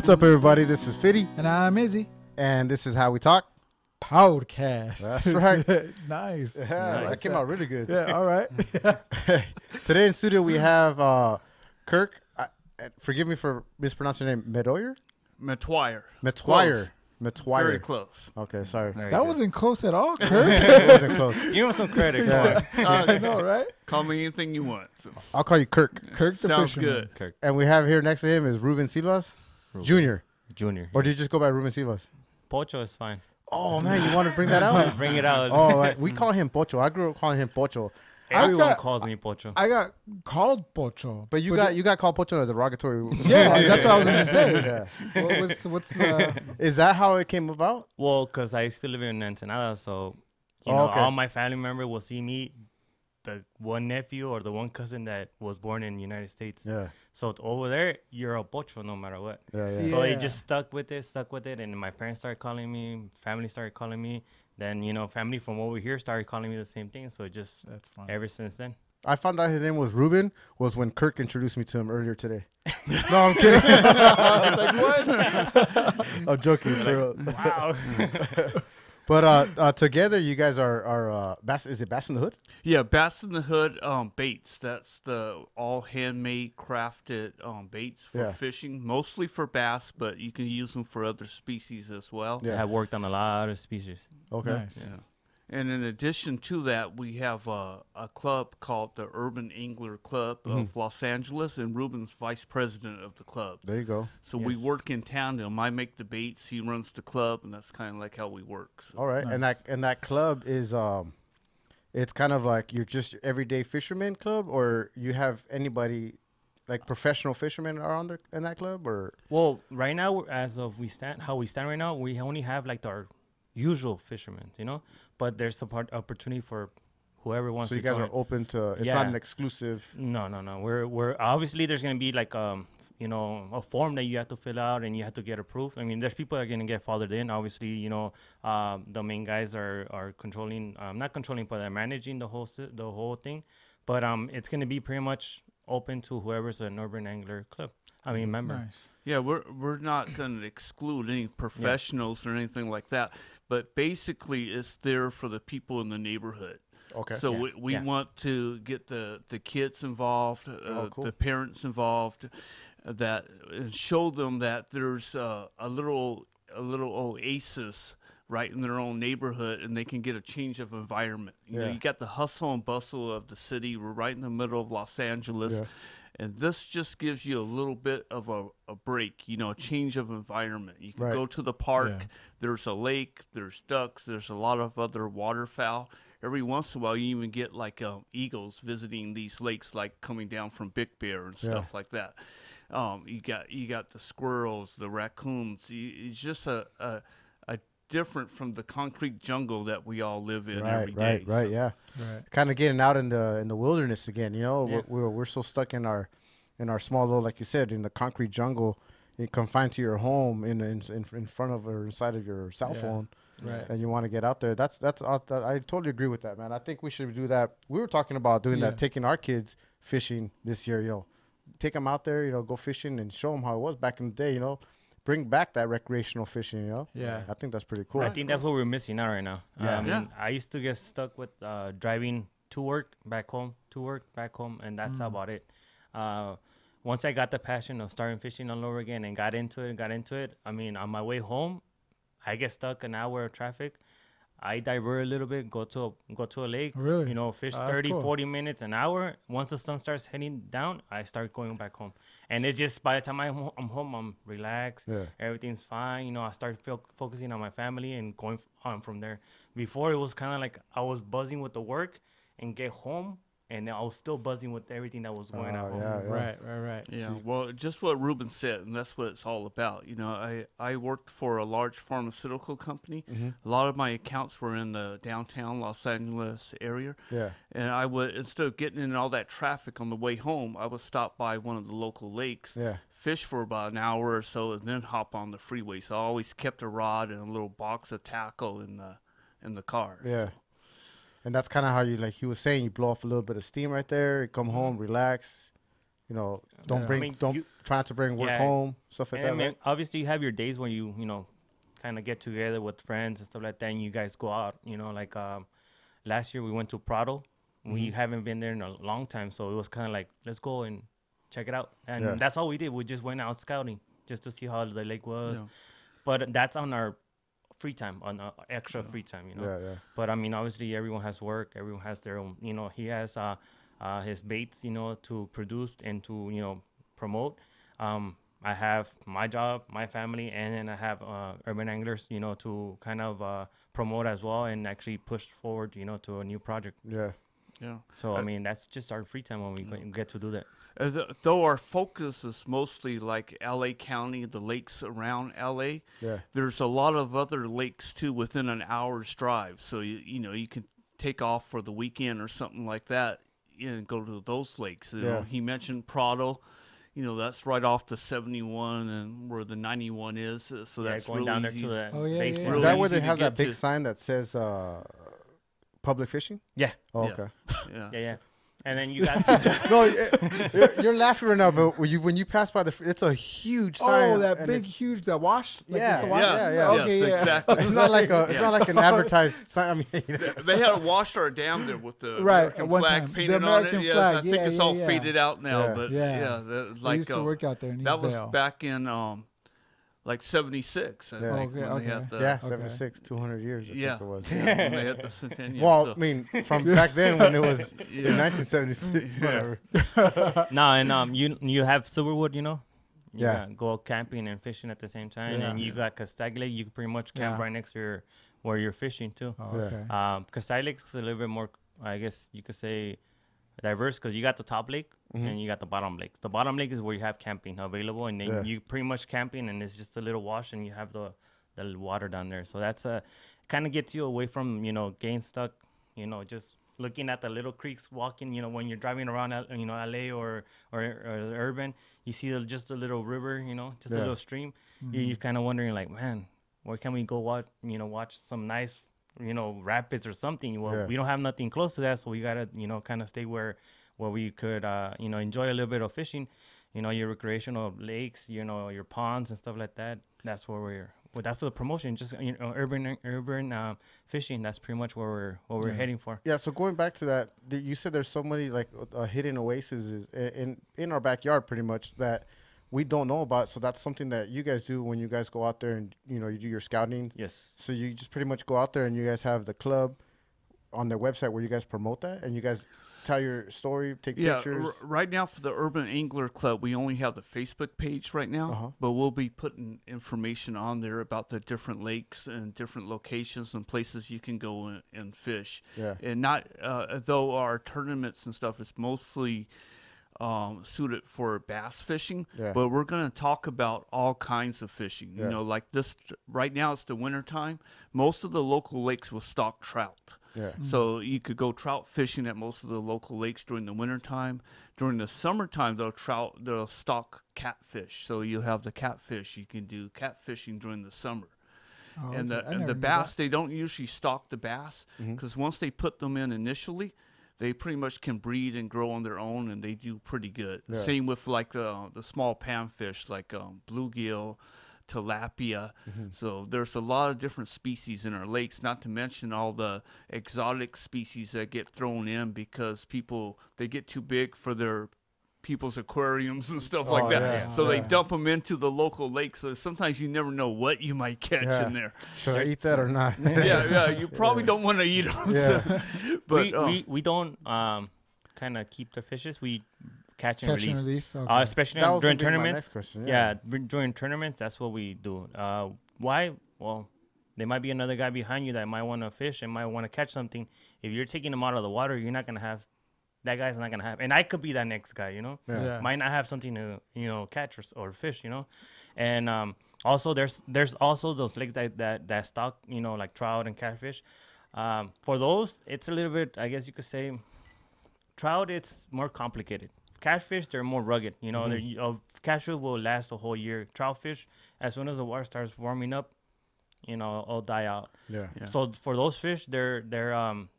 What's up, everybody? This is Fitty. And I'm Izzy. And this is How We Talk Podcast. That's right. Nice. Yeah, Nice. that came out really good. Yeah, all right. Today in studio, we have Kirk. Forgive me for mispronouncing your name. Metoyer? Metoyer. Metoyer. Metoyer. Very close. Okay, sorry. That wasn't close at all, Kirk. It wasn't close. Give him some credit. Yeah. I know, right? Call me anything you want. So. I'll call you Kirk. Kirk the Sounds fisherman. good. Kirk And we have here next to him is Ruben Silvas Jr. Jr. Or did you just go by Ruben Silvas? Pocho is fine. Oh, man, you want to bring that out? Bring it out. Oh, right. We call him Pocho. I grew up calling him Pocho. Everyone calls me Pocho. I got called Pocho. But you got called Pocho in a derogatory. Yeah, that's what I was going to say. Yeah. What's the... Is that how it came about? Well, because I used to live in Ensenada, so you Oh, know, okay. all my family members will see me, the one nephew or the one cousin that was born in the United States. Yeah. So over there, you're a Pocho no matter what. Yeah, yeah. So Yeah. it just stuck with it, and my parents started calling me, family started calling me. Then, you know, family from over here started calling me the same thing. So it just, That's fine. ever since then. I found out his name was Ruben was when Kirk introduced me to him earlier today. No, I'm kidding. I was like, what? I'm joking. For real. Wow. But together, you guys are Bass. Is it Bass in the Hood? Yeah, Bass in the Hood baits. That's the all handmade crafted baits for Yeah. fishing, mostly for bass, but you can use them for other species as well. Yeah. I have worked on a lot of species. Okay. Nice. Yeah. And in addition to that, we have a club called the Urban Angler Club of Los Angeles, and Ruben's vice president of the club. There you go. So we Yes. work in tandem. I make the baits, he runs the club, and that's kind of like how we work. So. All right. Nice. And that club is it's kind of like you're just everyday fisherman club, or you have anybody like professional fishermen are on there in that club, or Well, right now, how we stand right now, we only have like our usual fishermen, you know. But there's a opportunity for whoever wants so to you guys join. are open to. It's Yeah. not an exclusive. No. We're obviously there's gonna be like you know, a form that you have to fill out and you have to get approved. I mean, there's people that are gonna get fathered in. Obviously, you know, the main guys are controlling, not controlling, but they're managing the whole thing. But it's gonna be pretty much open to whoever's an urban angler club. I mean, member. Nice. Yeah, we're not going to exclude any professionals or anything like that, but basically it's there for the people in the neighborhood. Okay. So Yeah. we want to get the kids involved, cool. the parents involved, that and show them that there's a little oasis right in their own neighborhood, and they can get a change of environment. You know, Yeah. you got the hustle and bustle of the city. We're right in the middle of Los Angeles. Yeah. And this just gives you a little bit of a break, you know, a change of environment. You can Right. go to the park. Yeah. There's a lake. There's ducks. There's a lot of other waterfowl. Every once in a while, you even get like eagles visiting these lakes, like coming down from Big Bear and stuff like that. You got the squirrels, the raccoons. It's just a different from the concrete jungle that we all live in every day. Right. So- Yeah. Right. Kind of getting out in the wilderness again. You know, Yeah. we're so stuck in our small little, like you said, in the concrete jungle, confined to your home in front of or inside of your cell Yeah. phone, Right. and you want to get out there. That's I totally agree with that, man. I think we should do that. We were talking about doing Yeah. that, taking our kids fishing this year. You know, take them out there. You know, go fishing and show them how it was back in the day. You know, bring back that recreational fishing. You know, Yeah. I think that's pretty cool. I think that's what we're missing out right now. Yeah. Yeah. I used to get stuck with driving to work, back home, to work, back home, and that's about it. Once I got the passion of starting fishing all over again and got into it, I mean, on my way home, I get stuck an hour of traffic. I divert a little bit, go to a lake, Really? you know, fish Oh, that's 30, cool. 40 minutes, an hour. Once the sun starts heading down, I start going back home. And it's just by the time I'm home, I'm relaxed. Yeah. Everything's fine. You know, I start focusing on my family and going on from there. Before, it was kind of like I was buzzing with the work and get home, and I was still buzzing with everything that was going on. yeah. Right. Yeah, well, just what Ruben said, and that's what it's all about. You know, I worked for a large pharmaceutical company. A lot of my accounts were in the downtown Los Angeles area. Yeah. And I would, instead of getting in all that traffic on the way home, I would stop by one of the local lakes, Yeah. fish for about an hour or so, and then hop on the freeway. So I always kept a rod and a little box of tackle in the car. Yeah. So. And that's kind of how you, like he was saying, you blow off a little bit of steam right there, you come home, relax, you know, Yeah. bring, I mean, don't try not to bring work Yeah. home, stuff like And I that. mean, Right? obviously you have your days when you know, kind of get together with friends and stuff like that, and you guys go out. You know, like last year we went to Prado. We haven't been there in a long time, so it was kind of like, let's go and check it out. And Yeah. that's all we did. We just went out scouting just to see how the lake was. Yeah. But that's on our free time, on extra free time, you know. Yeah, yeah. But I mean, obviously everyone has work. Everyone has their own, you know, he has his baits, you know, to produce and to, you know, promote. I have my job, my family, and then I have Urban Anglers, you know, to kind of promote as well and actually push forward, you know, to a new project. Yeah. Yeah. So, I mean, that's just our free time when we get to do that. Though our focus is mostly like LA County, the lakes around LA, Yeah. there's a lot of other lakes too within an hour's drive. So you know you can take off for the weekend or something like that and go to those lakes. You know, he mentioned Prado. You know, that's right off the 71 and where the 91 is. So that's going really down there easy. to the Oh, yeah, basin. yeah. Really Is that where easy they to have that get big to. sign that says public fishing? Yeah. Oh, Yeah. okay. Yeah. Yeah. And then you got No, you're laughing right now, but when you pass by it's a huge sign. Oh, that and big, it's- huge, that wash. Like Yeah, it's a wash? yeah. Okay, Yes, yeah. exactly. It's not like an advertised sign. I mean, They had a washer dam there with the Right, American one flag time. The painted American on it. Yes, flag, I think yeah, it's yeah, all yeah. faded out now, Yeah. but Yeah. yeah, that, I like used to work out there in that was Eastvale. back in like 76. I Yeah. think, Okay, when okay. they had the, yeah, Okay. 76, 200 years. I Yeah. think it was. when they had the centennial. Well, so- I mean, from back then when it was Yeah. in 1976, whatever. no, and you have Silverwood, you know. You Yeah. go camping and fishing at the same time, Yeah. and you got Castag Lake. You can pretty much camp Yeah. right next to where you're fishing too. Oh, Yeah. okay. Castag Lake's a little bit more, I guess you could say, diverse because you got the top lake and you got the bottom lake. The bottom lake is where you have camping available, and then Yeah. you pretty much camping, and it's just a little wash, and you have the water down there. So that's kind of gets you away from getting stuck, just looking at the little creeks, walking. When you're driving around, LA or urban, you see just a little river, just a Yeah. little stream. You're kind of wondering like, man, where can we go watch some nice rapids or something. Well, Yeah. we don't have nothing close to that, so we gotta kind of stay where we could enjoy a little bit of fishing, your recreational lakes, your ponds and stuff like that. That's where that's the promotion, just urban fishing. That's pretty much where we're heading for. Yeah, so going back to that, you said there's so many like hidden oases in our backyard pretty much that we don't know about. So that's something that you guys do when you guys go out there and you do your scouting. Yes. So you just pretty much go out there and you guys have the club on their website where you guys promote that and you guys tell your story, take pictures. Right now for the Urban Angler Club, we only have the Facebook page right now, Uh-huh. but we'll be putting information on there about the different lakes and different locations and places you can go and fish. Yeah. And not, though our tournaments and stuff is mostly suited for bass fishing, Yeah. but we're going to talk about all kinds of fishing. Yeah. Like this, right now it's the winter time. Most of the local lakes will stock trout. Yeah. So you could go trout fishing at most of the local lakes during the wintertime. During the summertime, they'll stock catfish. So you'll have the catfish. You can do catfishing during the summer. Oh, And okay. I the never knew bass, that. they don't usually stock the bass because once they put them in initially, they pretty much can breed and grow on their own, and they do pretty good. Yeah. Same with like the small panfish like bluegill, tilapia. So there's a lot of different species in our lakes, not to mention all the exotic species that get thrown in because they get too big for their people's aquariums and stuff like that. yeah, So they yeah. dump them into the local lakes. So sometimes you never know what you might catch Yeah. in there. Should I eat that or not? Yeah, you probably don't want to eat them. Yeah. But we don't kind of keep the fishes. We catch and Catch and release. release. Okay. Especially That was during gonna be my tournaments. next question. Yeah, during tournaments, that's what we do. Why? Well, there might be another guy behind you that might want to fish and might want to catch something. If you're taking them out of the water, you're not gonna have. That guy's not gonna have, and I could be that next guy. Yeah. Yeah. Might not have something to catch or fish. And also there's also those lakes that stock like trout and catfish. For those, it's a little bit, I guess you could say, trout, it's more complicated. Catfish, they're more rugged. Catfish will last a whole year. Trout fish, as soon as the water starts warming up, all die out. Yeah. So for those fish, they're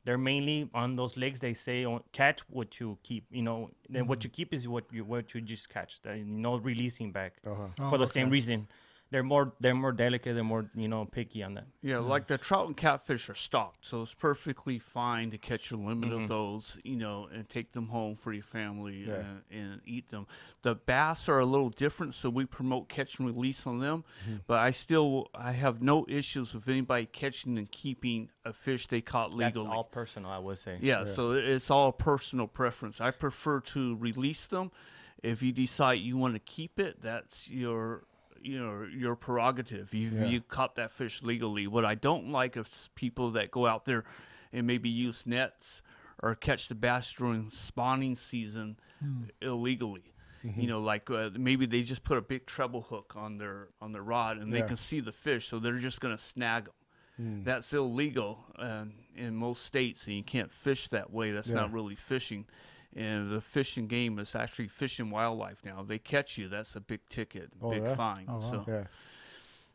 mainly on those lakes. They say catch what you keep. Then what you keep is what you just catch. No releasing back for the same reason. They're more delicate. They're more picky on that. Yeah, like the trout and catfish are stocked, so it's perfectly fine to catch a limit of those, and take them home for your family and eat them. The bass are a little different, so we promote catch and release on them. But I have no issues with anybody catching and keeping a fish they caught legally. That's all personal, I would say. Yeah, so it's all personal preference. I prefer to release them. If you decide you want to keep it, that's your prerogative. You caught that fish legally. What I don't like is people that go out there and maybe use nets or catch the bass during spawning season illegally. Like maybe they just put a big treble hook on their rod and they can see the fish, so they're just gonna snag them. That's illegal in most states, and you can't fish that way. That's not really fishing. And the Fish and Game is actually Fish and Wildlife now. If they catch you, that's a big ticket, big fine. Oh, wow. So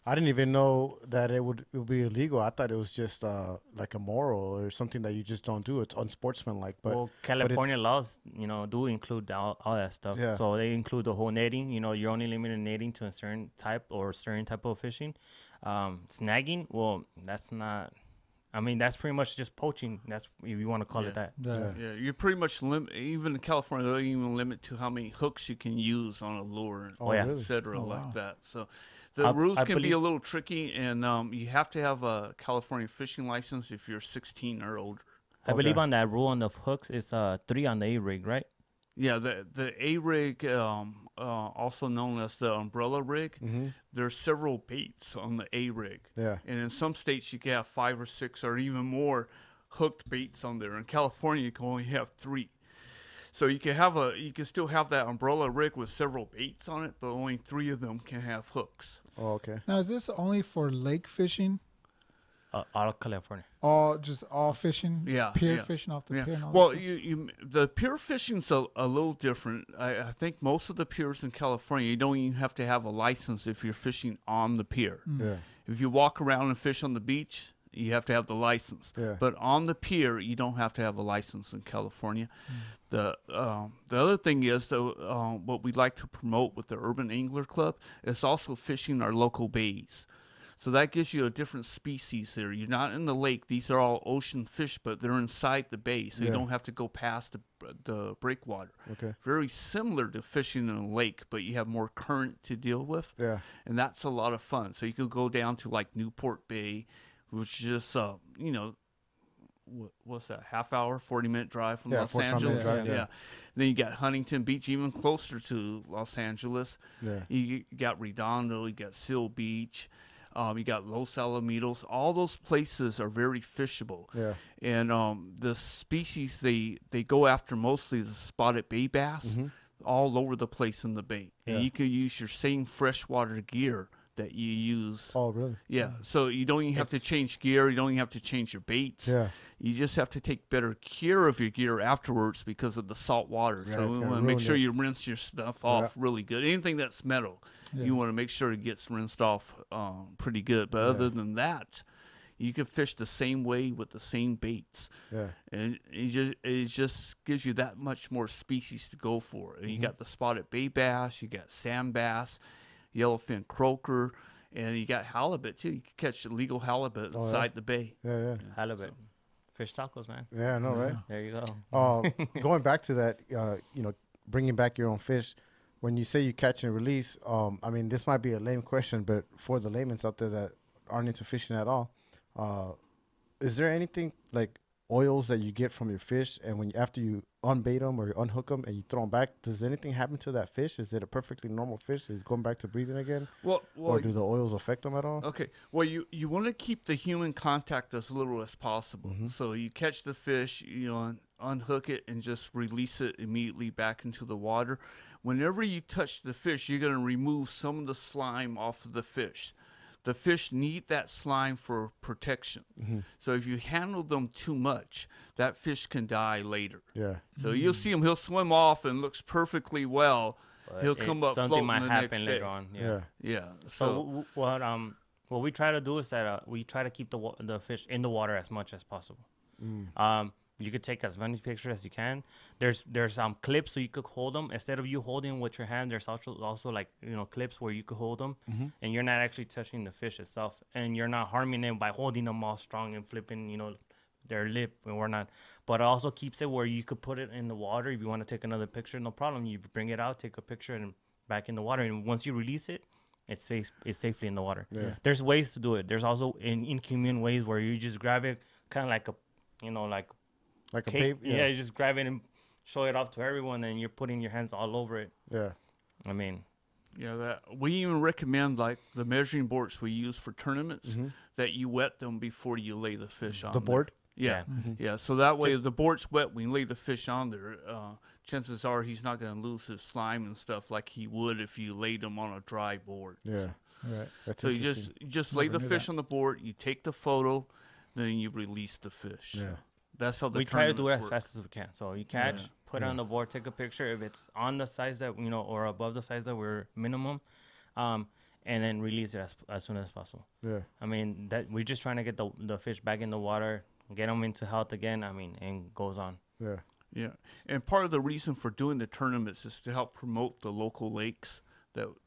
I didn't even know that it would be illegal. I thought it was just like immoral or something that you just don't do. It's unsportsmanlike. But California laws, do include all that stuff. Yeah. So they include the whole netting. You're only limited netting to a certain type of fishing. Snagging, well, that's not. I mean, that's pretty much just poaching. That's if you want to call it that. Yeah, you pretty much limit. Even in California, they don't even limit to how many hooks you can use on a lure, really? et cetera, Oh, like wow. that. So the rules can be a little tricky, and you have to have a California fishing license if you're 16 or older. I believe on that rule on the hooks is 3 on the A rig, right? Yeah, the A rig, also known as the umbrella rig, there's several baits on the A rig. Yeah. And in some states you can have 5 or 6 or even more hooked baits on there. In California you can only have 3. So you can still have that umbrella rig with several baits on it, but only 3 of them can have hooks. Oh, okay. Now, is this only for lake fishing? Out of California. All fishing? Pier fishing off the pier? And all Well, that stuff? the pier fishing's a little different. I think most of the piers in California, you don't even have to have a license if you're fishing on the pier. Yeah. If you walk around and fish on the beach, you have to have the license. Yeah. But on the pier, you don't have to have a license in California. The other thing is, though, what we like to promote with the Urban Angler Club is also fishing our local bays. So that gives you a different species there. You're not in the lake. These are all ocean fish, but they're inside the bay, so you don't have to go past the breakwater. Okay. Very similar to fishing in a lake, but you have more current to deal with. Yeah. And that's a lot of fun. So you could go down to like Newport Bay, which is just, what's that, half hour, 40-minute drive from Los 45 Angeles? minute drive, yeah. Then you got Huntington Beach, even closer to Los Angeles. Yeah. You got Redondo, you got Seal Beach. You got Los Alamitos. All those places are very fishable. Yeah. And the species they go after mostly is the spotted bay bass all over the place in the bay. Yeah. And you can use your same freshwater gear that you use. Oh, really? Yeah. So you don't even have to change gear. You don't even have to change your baits. Yeah. You just have to take better care of your gear afterwards because of the salt water. Yeah, So it's we gonna want to make ruin sure it. you rinse your stuff off really good. Anything that's metal, you want to make sure it gets rinsed off pretty good. But other than that, you can fish the same way with the same baits. Yeah. And it just gives you that much more species to go for. And you got the spotted bay bass, you got sand bass, yellowfin croaker, and you got halibut too. You can catch legal halibut inside the bay. Yeah. Halibut. Fish tacos, man. Yeah, I know, right? There you go. Going back to that, bringing back your own fish, when you say you catch and release, I mean, this might be a lame question, but for the laymen out there that aren't into fishing at all, is there anything like oils that you get from your fish, and after you unbait them or you unhook them and you throw them back, does anything happen to that fish? Is it a perfectly normal fish? Is it going back to breathing again? Or do the oils affect them at all? Okay. Well, you want to keep the human contact as little as possible. So you catch the fish, unhook it and just release it immediately back into the water. Whenever you touch the fish, you're going to remove some of the slime off of the fish. The fish need that slime for protection. So if you handle them too much, that fish can die later. Yeah. So you'll see him, he'll swim off and looks perfectly well. But He'll come up something floating might the happen next later day. on. Yeah. Yeah. So what what we try to do is that we try to keep the fish in the water as much as possible. You could take as many pictures as you can. There's clips so you could hold them instead of you holding with your hand. There's also like clips where you could hold them, and you're not actually touching the fish itself, and you're not harming them by holding them all strong and flipping their lip and whatnot. But it also keeps it where you could put it in the water if you want to take another picture. No problem. You bring it out, take a picture, and back in the water. And once you release it, it's safely in the water. Yeah. There's ways to do it. There's also inhumane ways where you just grab it, kind of like a like cake. A babe, yeah, you just grab it and show it off to everyone, and you're putting your hands all over it. Yeah. I mean, yeah, we even recommend like the measuring boards we use for tournaments that you wet them before you lay the fish on the board. Yeah, yeah. So that way, if the board's wet, when you lay the fish on there, chances are he's not going to lose his slime and stuff like he would if you laid him on a dry board. Yeah, so, right. That's so you just lay the fish on the board. You take the photo, then you release the fish. Yeah. That's how we try to do it as fast as we can. So you catch, put it on the board, take a picture. If it's on the size that or above the size that we're minimum, and then release it as soon as possible. Yeah. I mean that we're just trying to get the fish back in the water, get them into health again. I mean, and goes on. Yeah. Yeah. And part of the reason for doing the tournaments is to help promote the local lakes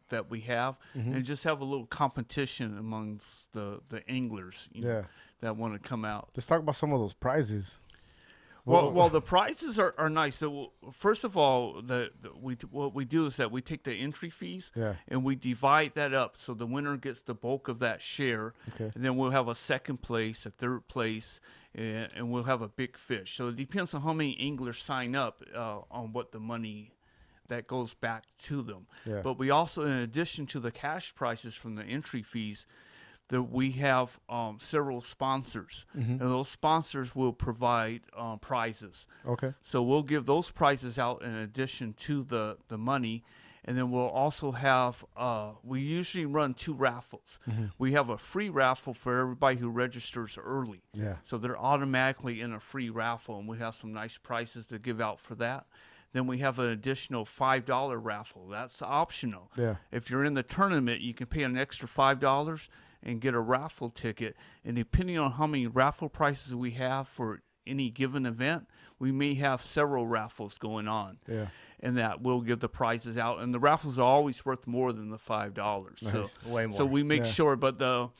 that we have, and just have a little competition amongst the anglers that want to come out. Let's talk about some of those prizes. Well, the prizes are nice. So first of all, what we do is that we take the entry fees and we divide that up, so the winner gets the bulk of that share, and then we'll have a second place, a third place, and we'll have a big fish. So it depends on how many anglers sign up on what the money that goes back to them. Yeah. But we also, in addition to the cash prizes from the entry fees, that we have several sponsors, and those sponsors will provide prizes. Okay. So we'll give those prizes out in addition to the money, and then we'll also have, we usually run 2 raffles. We have a free raffle for everybody who registers early. Yeah. So they're automatically in a free raffle, and we have some nice prizes to give out for that. Then we have an additional $5 raffle. That's optional. Yeah. If you're in the tournament, you can pay an extra $5 and get a raffle ticket. And depending on how many raffle prices we have for any given event, we may have several raffles going on. Yeah. And that will give the prizes out. And the raffles are always worth more than the $5. Nice. So, way more. So we make sure, but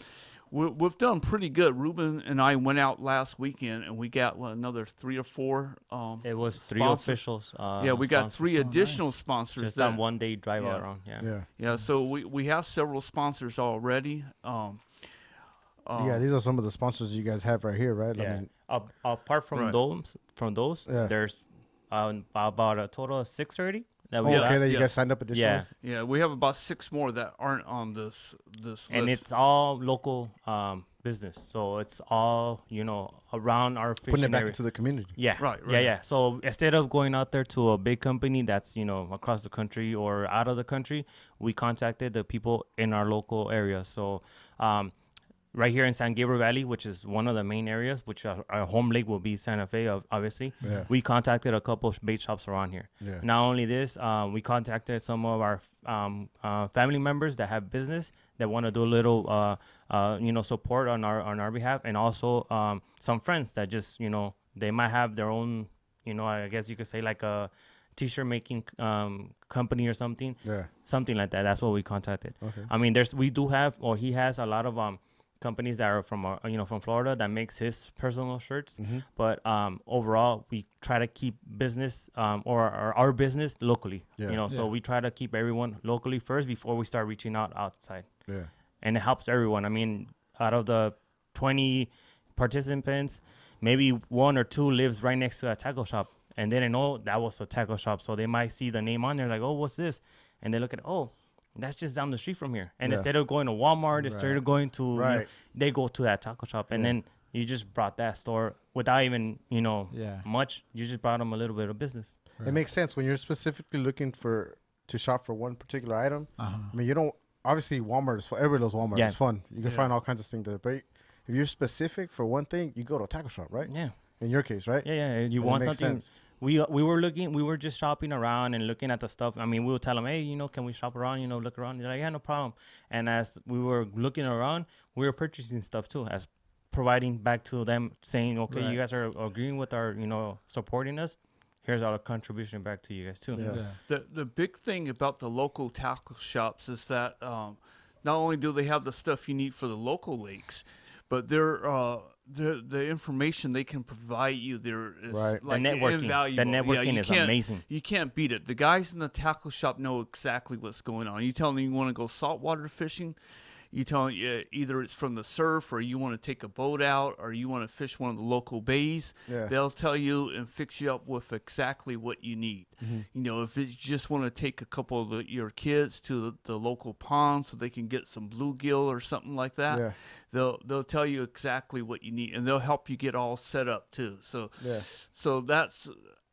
we've done pretty good. Ruben and I went out last weekend, and we got another 3 or 4. It was 3 sponsors. Officials. We got 3 additional sponsors. Just on one day drive out around. Yeah. So we have several sponsors already. These are some of the sponsors you guys have right here, right? Yeah. I mean, apart from those, there's about a total of 6 already. That you guys signed up additionally? Yeah, we have about 6 more that aren't on this list. And it's all local business. So it's all, around our fishing putting it back area. Into the community. Yeah. Right. Yeah. So instead of going out there to a big company that's, across the country or out of the country, we contacted the people in our local area. So right here in San Gabriel Valley, which is one of the main areas, which our home lake will be Santa Fe, obviously. Yeah. We contacted a couple of bait shops around here. Yeah. Not only this, we contacted some of our family members that have business that want to do a little, support on our behalf, and also some friends that just, they might have their own, I guess you could say like a t-shirt making company or something. Yeah. Something like that. That's what we contacted. Okay. I mean, he has a lot of companies that are from from Florida that makes his personal shirts, but overall we try to keep business or our business locally. So we try to keep everyone locally first before we start reaching out outside. And it helps everyone. I mean, out of the 20 participants, maybe 1 or 2 lives right next to a tackle shop, and they didn't know that was a tackle shop, so they might see the name on there like, oh, what's this? And they look at, that's just down the street from here. And instead of going to Walmart, instead of going to, they go to that taco shop. And then you just brought that store without even, much. You just brought them a little bit of business. It makes sense when you're specifically looking to shop for one particular item. I mean, you don't, obviously Walmart is fun. Everybody loves Walmart. It's fun. You can find all kinds of things there. But if you're specific for one thing, you go to a taco shop, right? Yeah. In your case, right? Yeah. You want something we were just shopping around and looking at the stuff. I mean, we would tell them, hey, you know, can we shop around, you know, look around? They're like, yeah, no problem. And as we were looking around, we were purchasing stuff too, as providing back to them, saying, okay, you guys are agreeing with our, you know, supporting us. Here's our contribution back to you guys too. The big thing about the local tackle shops is that not only do they have the stuff you need for the local lakes, but the information they can provide you there is like the networking. invaluable. The networking is amazing. You can't beat it. The guys in the tackle shop know exactly what's going on. You tell them you want to go saltwater fishing, you tell them either it's from the surf or you want to take a boat out or you want to fish one of the local bays. They'll tell you and fix you up with exactly what you need. You know, if you just want to take a couple of your kids to the local pond so they can get some bluegill or something like that, they'll tell you exactly what you need, and they'll help you get all set up too. So so that's,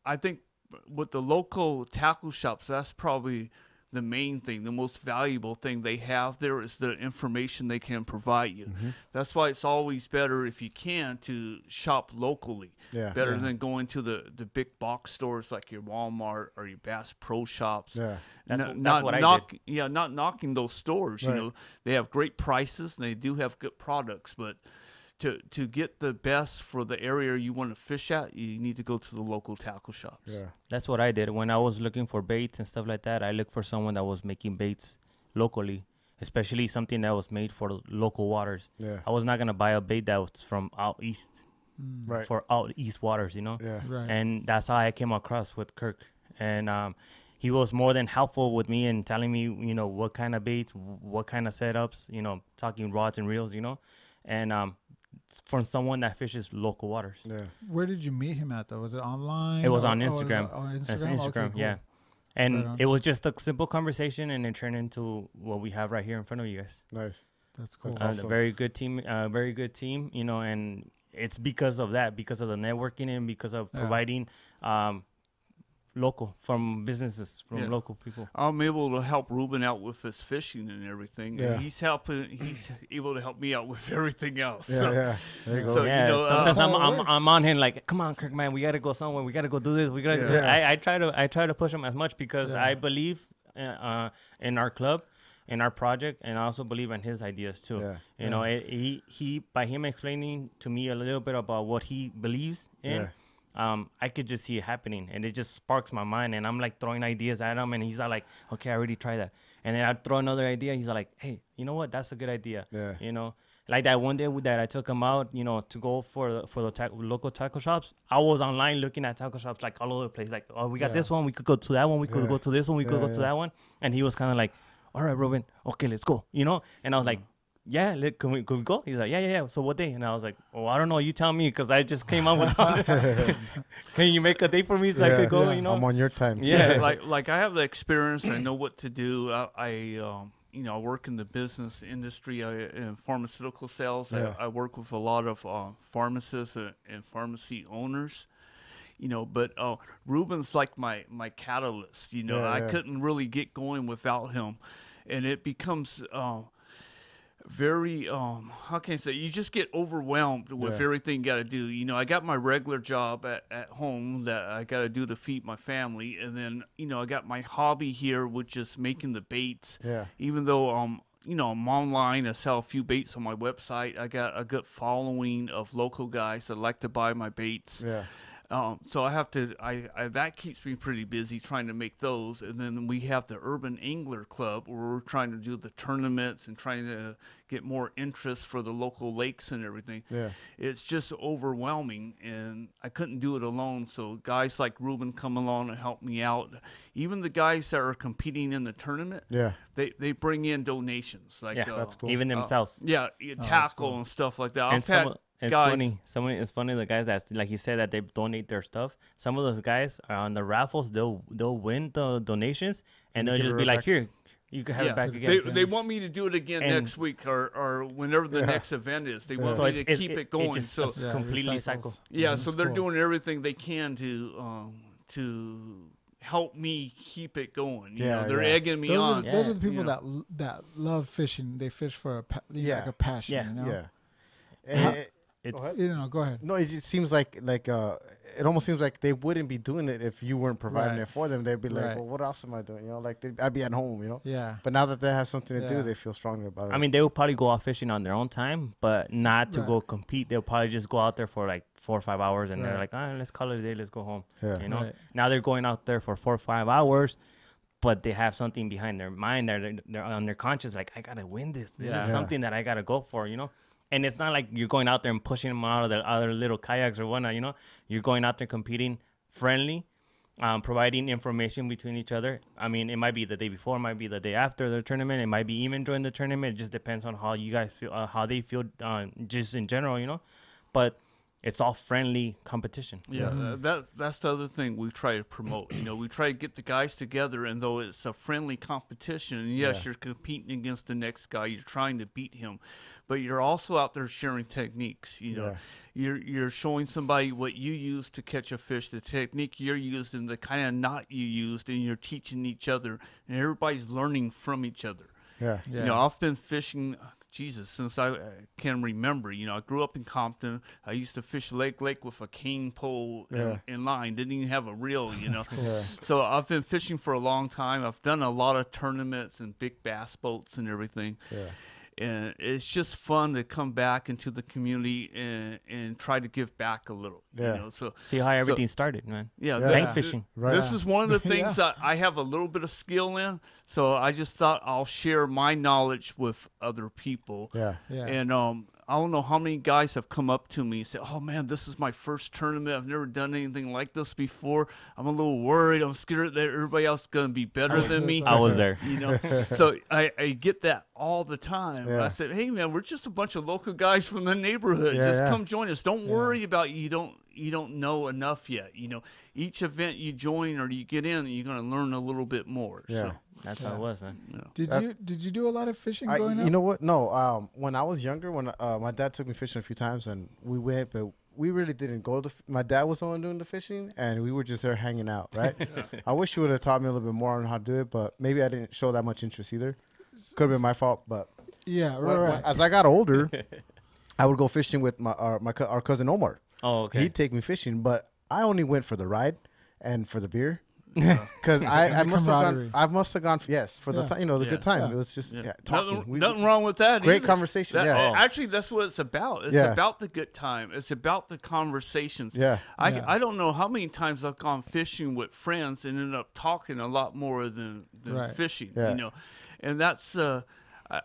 I think with the local tackle shops, that's probably the main thing, the most valuable thing they have there is the information they can provide you. That's why it's always better, if you can, to shop locally. Better than going to the big box stores like your Walmart or your Bass Pro Shops. That's what I did. Yeah, not knocking those stores. You know, they have great prices and they do have good products, but to get the best for the area you want to fish at, you need to go to the local tackle shops. That's what I did. When I was looking for baits and stuff like that, I looked for someone that was making baits locally, especially something that was made for local waters. I was not going to buy a bait that was from out east, for out east waters, you know? And that's how I came across with Kirk. And he was more than helpful with me and telling me, you know, what kind of baits, what kind of setups, you know, talking rods and reels, you know? And from someone that fishes local waters. Where did you meet him at though? Was it online? It was on Instagram. Instagram. Instagram, Okay, cool. yeah. And it was just a simple conversation, and it turned into what we have right here in front of you guys. Nice. That's cool. That's awesome. A very good team, you know, and it's because of that, because of the networking and because of providing local from businesses, from local people. I'm able to help Ruben out with his fishing and everything. And he's able to help me out with everything else. There you go. So, you know, sometimes I'm on him like, come on, Kirk, man, we gotta go somewhere. We gotta go do this. We gotta. I try to push him as much because I believe in our club, in our project, and I also believe in his ideas too. You know, he by him explaining to me a little bit about what he believes in. I could just see it happening, and it just sparks my mind, and I'm like throwing ideas at him, and he's like, okay, I already tried that. And then I throw another idea. He's like, hey, you know what? That's a good idea. You know, like that one day that I took him out, you know, to go for the local tackle shops. I was online looking at tackle shops like all over the place. Like, oh, we got this one. We could go to that one. We could go to this one. We could go to that one. And he was kind of like, all right, Ruben, okay, let's go. You know? And I was like, yeah, can we go? He's like, yeah. So what day? And I was like, oh, I don't know. You tell me, because I just came out with Can you make a day for me so I could go? You know, I'm on your time. like I have the experience. I know what to do. You know, I work in the business industry in pharmaceutical sales. I work with a lot of pharmacists and pharmacy owners. You know, but Ruben's like my catalyst. You know, I couldn't really get going without him, and it becomes very how can I say, you just get overwhelmed with everything you got to do. You know, I got my regular job at home that I got to do to feed my family, and then, you know, I got my hobby here, which is making the baits. Even though you know, I'm online, I sell a few baits on my website. I got a good following of local guys that like to buy my baits. So I have to, that keeps me pretty busy trying to make those. And then we have the Urban Angler Club, where we're trying to do the tournaments and trying to get more interest for the local lakes and everything. It's just overwhelming, and I couldn't do it alone. So guys like Ruben come along and help me out. Even the guys that are competing in the tournament, they bring in donations. Like that's cool. Even themselves. Tackle and stuff like that. It's funny. It's funny. The guys that, like you said, that they donate their stuff. Some of those guys are on the raffles. They'll win the donations, and they'll just be like, "Here, you can have it back again." They want me to do it again next week or whenever the next event is. They want me to keep it going. It just completely cycles. So they're doing everything they can to help me keep it going. You know, they're egging me on. Those are the people that love fishing. They fish for like a passion. You know? Go ahead. No, go ahead. No, it just seems like it almost seems like they wouldn't be doing it if you weren't providing it for them. They'd be like, well, what else am I doing? You know, like I'd be at home, you know? Yeah. But now that they have something to do, they feel strongly about it. I mean, they would probably go out fishing on their own time, but not to go compete. They'll probably just go out there for like 4 or 5 hours, and they're like, let's call it a day. Let's go home. Yeah. You know? Now they're going out there for 4 or 5 hours, but they have something behind their mind. They're on their conscience, like, I got to win this. This is something that I got to go for, you know? And it's not like you're going out there and pushing them out of their other little kayaks or whatnot, you know? You're going out there competing friendly, providing information between each other. I mean, it might be the day before, it might be the day after the tournament. It might be even during the tournament. It just depends on how you guys feel, how they feel just in general, you know? But it's all friendly competition. Yeah, that's the other thing we try to promote. You know, we try to get the guys together, and though it's a friendly competition, and yes, you're competing against the next guy, you're trying to beat him, but you're also out there sharing techniques. You know, you're showing somebody what you use to catch a fish, the technique you're using, the kind of knot you used, and you're teaching each other, and everybody's learning from each other. You know, I've been fishing, since I can remember. You know, I grew up in Compton. I used to fish Lake with a cane pole and line. Didn't even have a reel, you know. So I've been fishing for a long time. I've done a lot of tournaments and big bass boats and everything. And it's just fun to come back into the community and try to give back a little. You know? So see how everything started, man. Bank fishing. This is one of the things that I have a little bit of skill in. So I just thought I'll share my knowledge with other people. And I don't know how many guys have come up to me and said, oh, man, this is my first tournament. I've never done anything like this before. I'm a little worried. I'm scared that everybody else is going to be better than me. I was there. You know, so I get that all the time. I said, hey, man, we're just a bunch of local guys from the neighborhood. Just come join us. Don't worry about you don't know enough yet. You know, each event you join or you get in, you're going to learn a little bit more. So. That's how it was, man. Did you do a lot of fishing growing up? You know what? No. When I was younger, when my dad took me fishing a few times, and we went, but we really didn't go to. My dad was the one doing the fishing, and we were just there hanging out. Right. I wish you would have taught me a little bit more on how to do it, but maybe I didn't show that much interest either. Could have been my fault, but as I got older, I would go fishing with our cousin Omar. Oh, okay. He'd take me fishing, but I only went for the ride and for the beer. Because I must have gone for the time, you know, the good time. It was just talking. Nothing wrong with that. Great conversation. Actually, that's what it's about. It's about the good time. It's about the conversations. I don't know how many times I've gone fishing with friends and ended up talking a lot more than fishing. You know, and that's.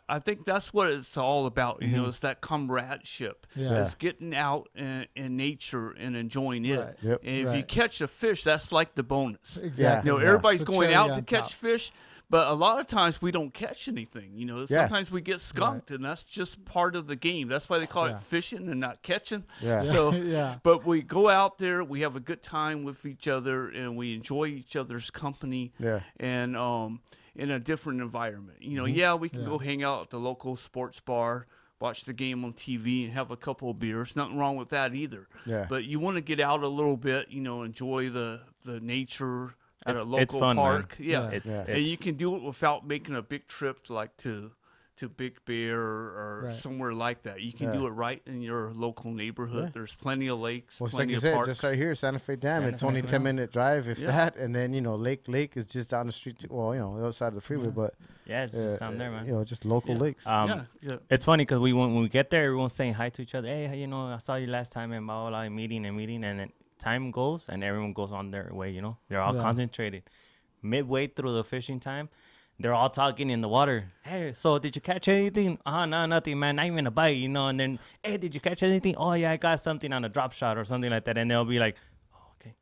I think that's what it's all about. You know, it's that comradeship. It's getting out in nature and enjoying it. And if you catch a fish, that's like the bonus. Exactly. You know, everybody's going out to catch fish, but a lot of times we don't catch anything. You know, sometimes we get skunked, and that's just part of the game. That's why they call it fishing and not catching. So, but we go out there, we have a good time with each other, and we enjoy each other's company. And in a different environment. You know, we can go hang out at the local sports bar, watch the game on TV, and have a couple of beers. Nothing wrong with that either. But you want to get out a little bit, you know, enjoy the nature at a local park. And you can do it without making a big trip to Big Bear or somewhere like that. You can do it right in your local neighborhood. There's plenty of lakes, plenty of parks. Just right here, Santa Fe Dam. It's only 10-minute drive, if that. And then, you know, Lake is just down the street. Well, you know, the other side of the freeway, but it's just down there, man. You know, just local lakes. It's funny because when we get there, everyone's saying hi to each other. Hey, you know, I saw you last time, and blah, blah, blah, meeting, and then time goes, and everyone goes on their way. You know, they're all concentrated. Midway through the fishing time, they're all talking in the water. Hey, so did you catch anything? No, nothing, man. Not even a bite, you know. And then, hey, did you catch anything? Oh, yeah, I got something on a drop shot or something like that. And they'll be like, oh, okay,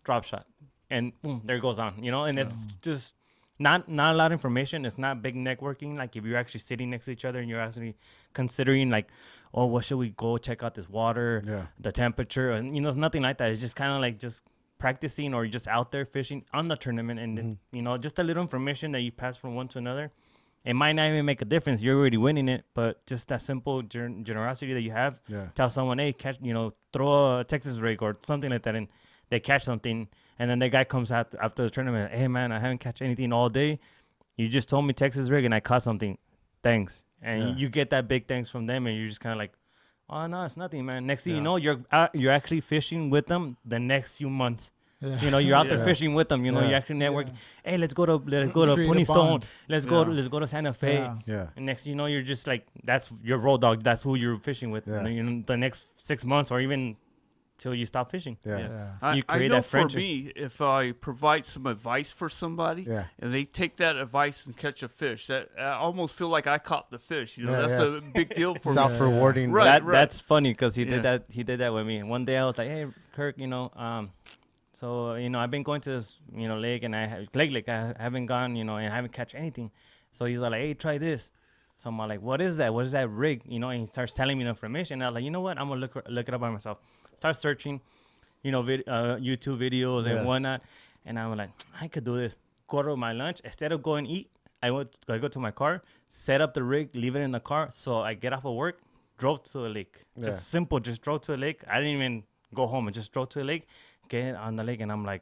drop shot. And boom, there it goes on, you know. And it's just not a lot of information. It's not big networking. Like if you're actually sitting next to each other and you're actually considering like, oh, what should we go check out this water, the temperature. And, you know, it's nothing like that. It's just kind of like just practicing or just out there fishing on the tournament, and you know, just a little information that you pass from one to another. It might not even make a difference. You're already winning it, but just that simple generosity that you have. Tell someone, hey, catch, you know, throw a Texas rig or something like that, and they catch something, and then the guy comes out after the tournament. Hey, man, I haven't catch anything all day. You just told me Texas rig, and I caught something. Thanks, and you get that big thanks from them, and you're just kind of like, Oh no, it's nothing, man. Next thing you know, you're actually fishing with them the next few months. Yeah. You know, you're out there fishing with them. You know, you're actually networking. Hey, let's go to Pony Stone. Let's go to Santa Fe. Yeah. And next, you know, you're just like, that's your road dog. That's who you're fishing with. Yeah. You know, the next 6 months or even till you stop fishing. I know for me, if I provide some advice for somebody and they take that advice and catch a fish, that I almost feel like I caught the fish. You know, that's a big deal for me. Self-rewarding. Right. That's funny because he did that. He did that with me. One day I was like, hey, Kirk, you know, so, you know, I've been going to this, you know, lake and I haven't gone, you know, and I haven't catch anything. So he's like, hey, try this. So I'm like, what is that? What is that rig? You know, and he starts telling me the information. And I was like, you know what? I'm going to look it up by myself. Start searching, you know, YouTube videos and whatnot. And I'm like, I could do this. Go to my lunch. Instead of going eat, I go to my car, set up the rig, leave it in the car. So I get off of work, drove to the lake. Just simple, just drove to the lake. I didn't even go home. I just drove to the lake. Get on the lake, and I'm like,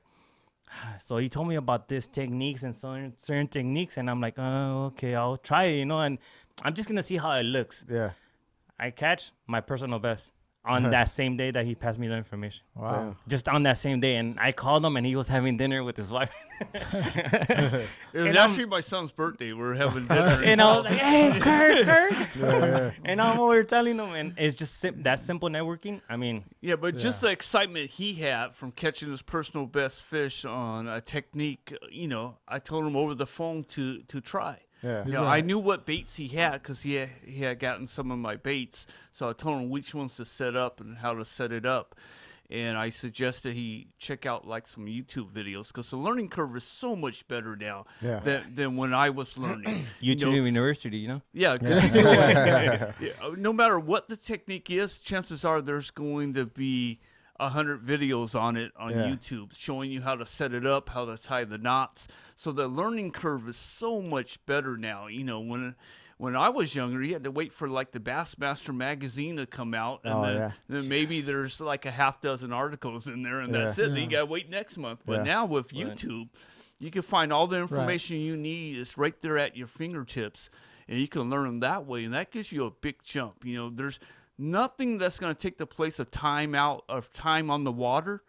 so he told me about this techniques and certain techniques, and I'm like, oh, okay, I'll try it, you know, and I'm just gonna see how it looks. Yeah. I catch my personal best on that same day that he passed me the information. Wow. Just on that same day, and I called him, and he was having dinner with his wife. It was actually my son's birthday. We're having dinner. And I was like, hey, Kirk. And I'm over telling him, and it's just that simple networking. I mean. Yeah, but just the excitement he had from catching his personal best fish on a technique, you know, I told him over the phone to try. Yeah. You know, I knew what baits he had because he had gotten some of my baits. So I told him which ones to set up and how to set it up. And I suggested he check out like some YouTube videos because the learning curve is so much better now than when I was learning. YouTube University, you know? Yeah. No matter what the technique is, chances are there's going to be 100 videos on it on YouTube showing you how to set it up, how to tie the knots. So the learning curve is so much better now. You know, when I was younger, you had to wait for like the Bassmaster magazine to come out, and then maybe there's like a half dozen articles in there, and that's it. Then you gotta wait next month. But now with YouTube, you can find all the information you need. It's right there at your fingertips, and you can learn them that way, and that gives you a big jump. You know, there's nothing that's going to take the place of time on the water,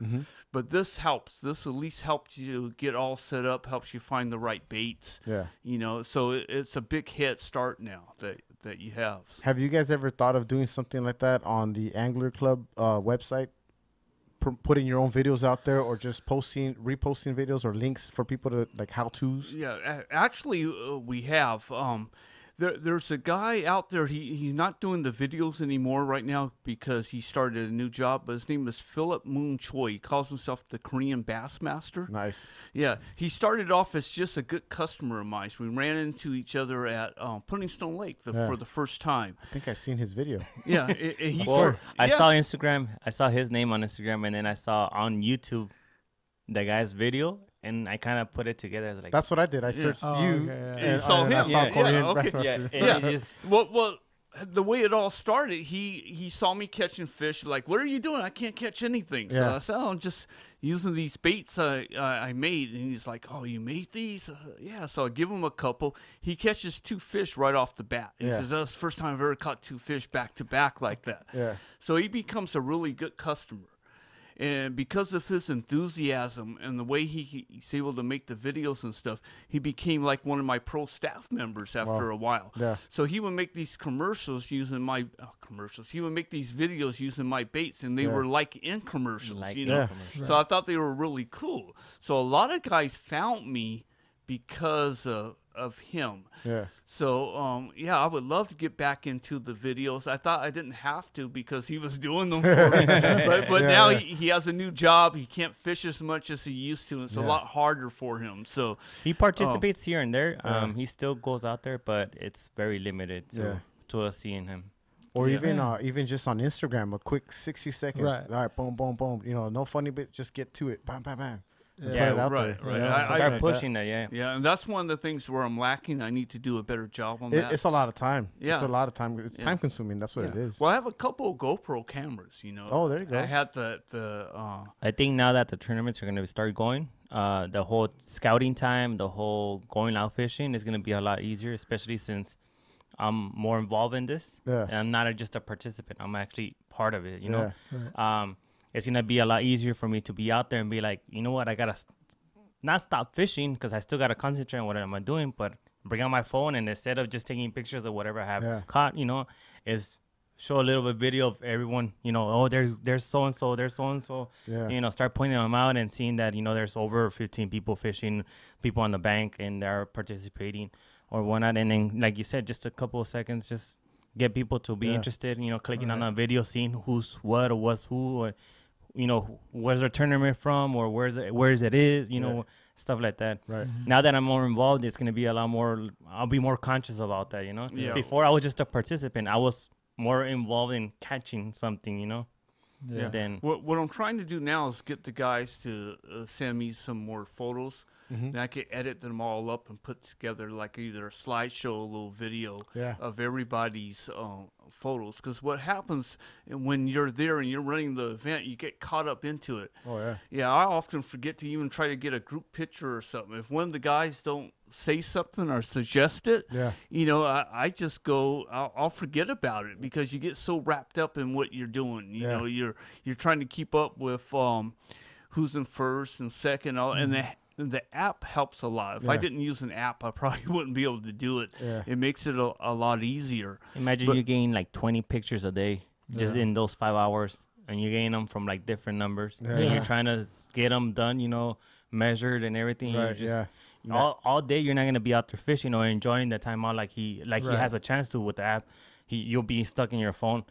but this helps. This at least helps you get all set up, helps you find the right baits. Yeah, you know, so it's a big head start now that you have. Have you guys ever thought of doing something like that on the Angler Club website? Putting your own videos out there, or just reposting videos or links for people to like how-tos? Yeah, actually, we have. There's a guy out there. He's not doing the videos anymore right now because he started a new job. But his name is Philip Moon Choi. He calls himself the Korean Bassmaster. Nice. Yeah, he started off as just a good customer of mine. We ran into each other at Pudding Stone Lake for the first time. I think I've seen his video. Yeah, I saw Instagram. I saw his name on Instagram, and then I saw on YouTube the guy's video. And I kind of put it together. Like, that's what I did. I searched you. And saw him. I saw Korean Well, the way it all started, he saw me catching fish. Like, what are you doing? I can't catch anything. So I said, I'm just using these baits I made. And he's like, oh, you made these? Yeah. So I give him a couple. He catches 2 fish right off the bat. He says, that's the first time I've ever caught 2 fish back to back like that. Yeah. So he becomes a really good customer. And because of his enthusiasm and the way he's able to make the videos and stuff, he became like one of my pro staff members after a while. Yeah. So he would make these commercials using my He would make these videos using my baits, and they were like in commercials, you know. So I thought they were really cool. So a lot of guys found me because of him. Yeah. So I would love to get back into the videos. I thought I didn't have to because he was doing them for me. But now he has a new job. He can't fish as much as he used to, and it's a lot harder for him. So he participates here and there. He still goes out there, but it's very limited to us seeing him. Or even just on Instagram, a quick 60 seconds. Right. All right, boom, boom, boom. You know, no funny bit, just get to it. Bam, bam, bam. Yeah, right. I start pushing that. Yeah, and that's one of the things where I'm lacking. I need to do a better job on that. It's a lot of time. Yeah, it's a lot of time. It's time consuming. That's what it is. Well, I have a couple of GoPro cameras. You know. Oh, there you go. I had the. I think now that the tournaments are going to start going, the whole scouting time, the whole going out fishing is going to be a lot easier, especially since I'm more involved in this. Yeah. And I'm not just a participant. I'm actually part of it, you know? Right. It's going to be a lot easier for me to be out there and be like, you know what, I got to not stop fishing because I still got to concentrate on what I'm doing, but bring out my phone and instead of just taking pictures of whatever I have caught, you know, is show a little bit video of everyone, you know, oh, there's so-and-so, there's so-and-so, you know, start pointing them out and seeing that, you know, there's over 15 people fishing, people on the bank and they're participating or whatnot. And then, like you said, just a couple of seconds, just get people to be interested, you know, clicking on a video, seeing who's what or what's who, or, you know, where's their tournament from or where it is, you know, stuff like that. Right. Now that I'm more involved, it's going to be a lot more, I'll be more conscious about that, you know. Yeah. Before I was just a participant, I was more involved in catching something, you know. Yeah. Then what I'm trying to do now is get the guys to send me some more photos. And I can edit them all up and put together like either a slideshow, a little video of everybody's photos. Because what happens when you're there and you're running the event, you get caught up into it. Oh, yeah. Yeah, I often forget to even try to get a group picture or something. If one of the guys don't say something or suggest it, you know, I just go, I'll forget about it because you get so wrapped up in what you're doing. You know, you're trying to keep up with who's in first and second, and the app helps a lot. If I didn't use an app, I probably wouldn't be able to do it. It makes it a lot easier. Imagine you getting like 20 pictures a day just in those 5 hours, and you're getting them from like different numbers. And you're trying to get them done, you know, measured and everything. Right, just, all day you're not gonna be out there fishing or enjoying the time out like he has a chance to with the app. You'll be stuck in your phone.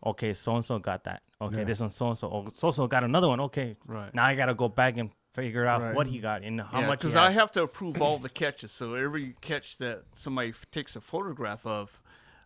Okay, so and so got that. Okay, this one so and so. Oh, so got another one. Okay, now I gotta go back and figure out what he got and how much. Because I have to approve all the catches. So every catch that somebody takes a photograph of,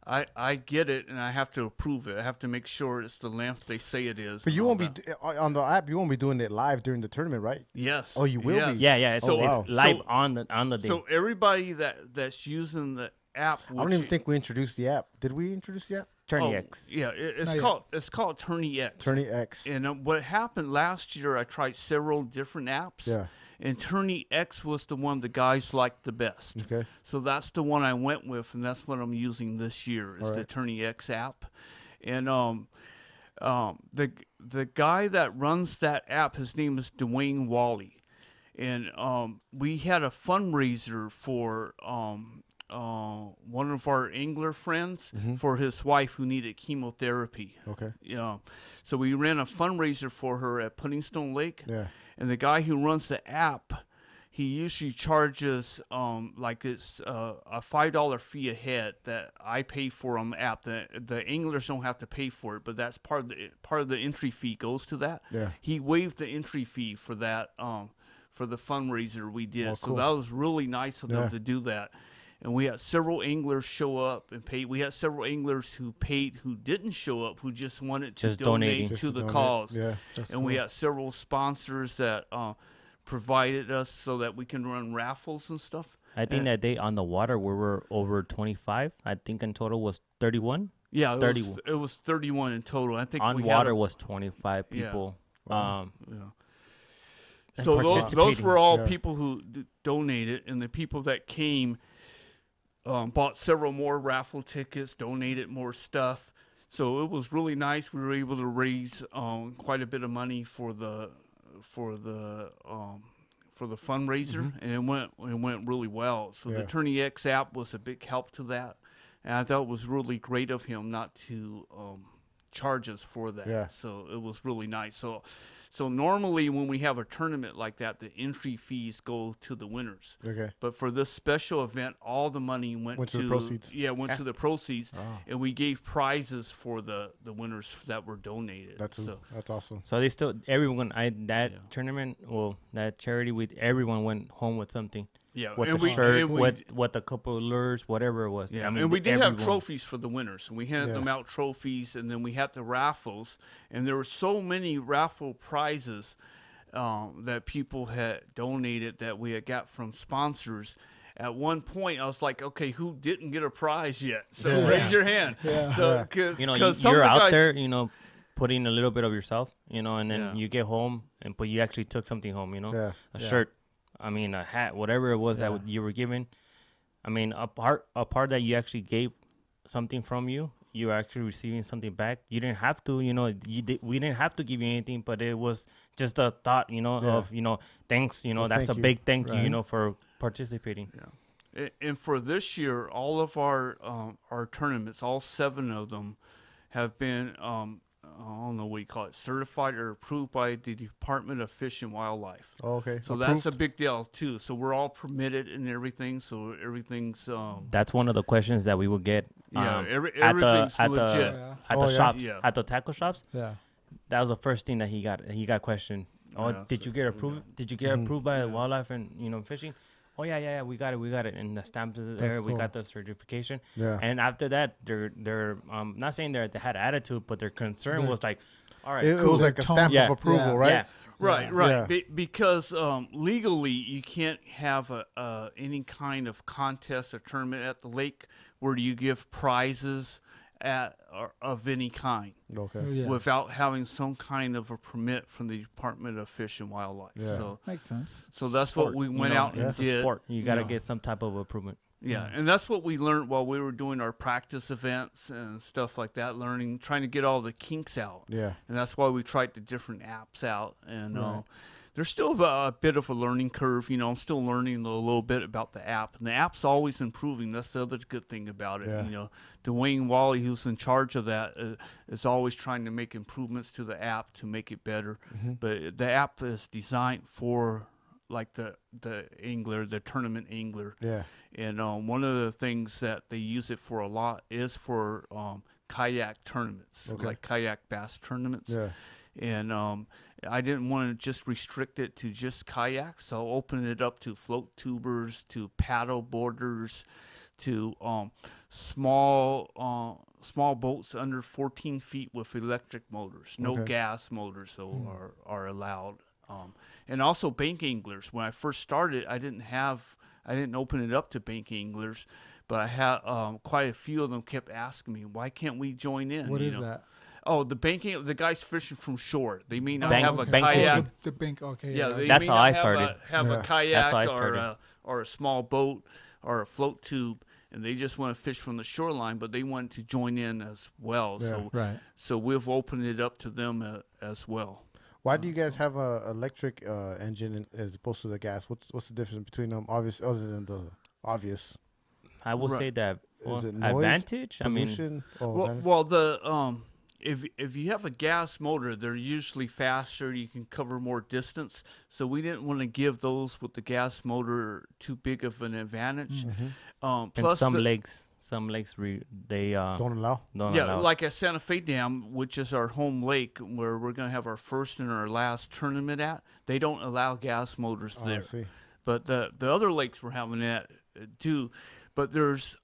I get it and I have to approve it. I have to make sure it's the length they say it is. But you won't be on the app. You won't be doing it live during the tournament, right? Yes. Oh, you will be. Yeah. It's live on the day. So everybody that's using the app, I don't even think we introduced the app. Did we introduce the app? Tourney X. Yeah, it's called Tourney X. Tourney X. And what happened last year, I tried several different apps. Yeah. And Tourney X was the one the guys liked the best. Okay. So that's the one I went with, and that's what I'm using this year is the Tourney X app. And the guy that runs that app, his name is Dwayne Wally. And we had a fundraiser for one of our angler friends for his wife who needed chemotherapy. Okay. Yeah. So we ran a fundraiser for her at Puddingstone Lake. Yeah. And the guy who runs the app, he usually charges like it's a $5 fee a head that I pay for on the app. The anglers don't have to pay for it, but that's part of the entry fee goes to that. Yeah. He waived the entry fee for that for the fundraiser we did. Oh, cool. So that was really nice of them to do that. And we had several anglers show up and pay. We had several anglers who paid who didn't show up, who just wanted to donate to the cause. Yeah, and we had several sponsors that provided us so that we can run raffles and stuff. I think that day on the water we were over 25. I think in total was 31. Yeah, it was 31 in total. I think on water was 25 people. Wow. So those were all people who donated, and the people that came bought several more raffle tickets, donated more stuff. So it was really nice. We were able to raise quite a bit of money for the fundraiser, and it went really well. So the Tourney X app was a big help to that, and I thought it was really great of him not to charge us for that. Yeah. So it was really nice. So normally when we have a tournament like that, the entry fees go to the winners. Okay. But for this special event, all the money went to the proceeds. Yeah, went to the proceeds, and we gave prizes for the winners that were donated. That's awesome. So they still tournament, that charity with everyone went home with something. Yeah, with the shirt, with a couple of lures, whatever it was. Yeah, I mean, and we did have trophies for the winners. We handed them out trophies, and then we had the raffles, and there were so many raffle prizes that people had donated that we had got from sponsors. At one point, I was like, okay, who didn't get a prize yet? So raise your hand. Yeah. So, you're out there, putting a little bit of yourself, and then you get home, but you actually took something home, a shirt. I mean, a hat, whatever it was that you were given. I mean, a part that you actually gave something from you, you're actually receiving something back. You didn't have to, we didn't have to give you anything, but it was just a thought, of, thanks, that's a big thank you, for participating. Yeah. And for this year, all of our tournaments, all 7 of them, have been I don't know what you call it, certified or approved by the Department of Fish and Wildlife. Oh, okay. So that's a big deal too. So we're all permitted and everything. So everything's. That's one of the questions that we will get. Everything's legit. At the shops, at the tackle shops. Yeah. That was the first thing that he got questioned. Oh, did you get approved? Did you get approved by wildlife and fishing? Oh yeah, we got it, and the stamp is there. Cool. We got the certification. Yeah. And after that, they're not saying they had attitude, but their concern was like, all right, it was like a stamp of approval, right? Yeah. Right. Yeah. Because legally, you can't have any kind of contest or tournament at the lake where you give prizes of any kind, without having some kind of a permit from the Department of Fish and Wildlife. Yeah. So makes sense. So that's what we went out and did. Sport. You got to get some type of improvement. Yeah, and that's what we learned while we were doing our practice events and stuff like that, trying to get all the kinks out. Yeah. And that's why we tried the different apps out. And there's still a bit of a learning curve. I'm still learning a little bit about the app. And the app's always improving. That's the other good thing about it. Yeah. Dwayne Wally, who's in charge of that, is always trying to make improvements to the app to make it better. Mm-hmm. But the app is designed for like the angler, the tournament angler. Yeah. And one of the things that they use it for a lot is for kayak tournaments, like kayak bass tournaments. Yeah. And I didn't want to just restrict it to just kayaks, so I'll open it up to float tubers, to paddle boarders, to small boats under 14 feet with electric motors. No gas motors are allowed. And also bank anglers. When I first started, I didn't open it up to bank anglers, but I had quite a few of them kept asking me, why can't we join in? What is that? Oh, the guys fishing from shore. They may not have a kayak. The bank, Yeah, that's how I started. Have a kayak or a small boat or a float tube, and they just want to fish from the shoreline, but they want to join in as well. Yeah, so we've opened it up to them as well. Why do you guys have a electric engine as opposed to the gas? What's the difference between them? Obviously, other than the obvious. I will say that is it noise, advantage. Pollution? If you have a gas motor, they're usually faster. You can cover more distance. So we didn't want to give those with the gas motor too big of an advantage. Mm-hmm. Plus, some lakes they don't allow. Like at Santa Fe Dam, which is our home lake, where we're going to have our first and our last tournament at. They don't allow gas motors there. I see. But the other lakes we're having that do. But there's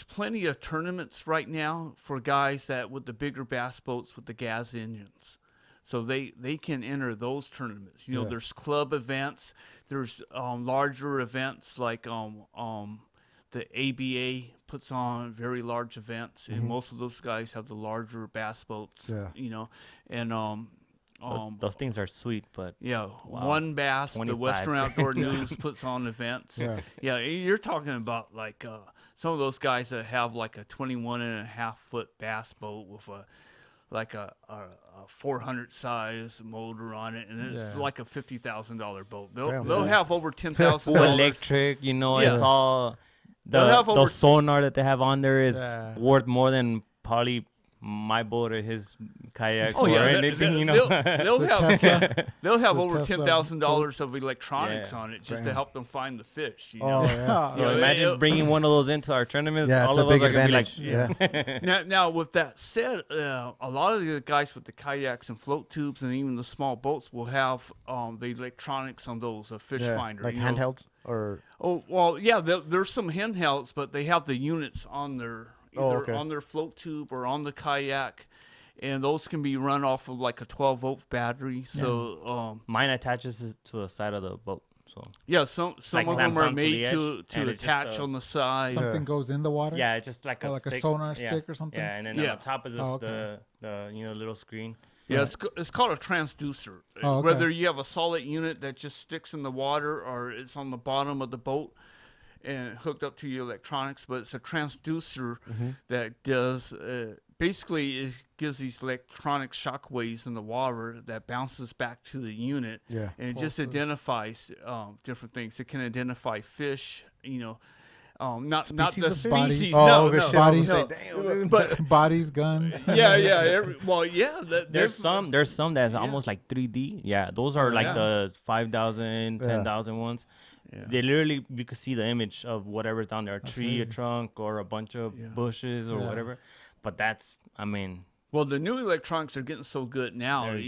plenty of tournaments right now for guys that with the bigger bass boats with the gas engines. So they can enter those tournaments. There's club events. There's larger events like the ABA puts on very large events, and most of those guys have the larger bass boats. Yeah. And those things are sweet, but One Bass, 25. The Western Outdoor News puts on events. Yeah, you're talking about like some of those guys that have like a 21.5-foot bass boat with a 400 size motor on it, and it's like a $50,000 boat. They'll have over $10,000. Full electric, it's all the sonar that they have on there is worth more than probably my boat or his kayak or anything, They'll have over $10,000 of electronics on it just to help them find the fish. So imagine bringing one of those into our tournaments. All of us are gonna be like, Now with that said, a lot of the guys with the kayaks and float tubes and even the small boats will have the electronics on those, a fish finder, like handhelds or. Oh well, there's some handhelds, but they have the units on their. Either on their float tube or on the kayak, and those can be run off of like a 12-volt battery. So mine attaches to the side of the boat. So some of them are made to attach on the side. Something goes in the water. Yeah, it's just like a sonar stick or something. Yeah, and then on top is just the little screen. Yeah, it's called a transducer. Whether you have a solid unit that just sticks in the water or it's on the bottom of the boat. and hooked up to your electronics, but it's a transducer that does basically it gives these electronic shock waves in the water that bounces back to the unit, and it just identifies different things. It can identify fish, not the species. But bodies, guns. There's some that's almost like 3D. Yeah, those are like the 5,000, 10,000 ones. Yeah. They literally, you could see the image of whatever's down there, a tree, a trunk, or a bunch of bushes or whatever. But that's, well, the new electronics are getting so good now.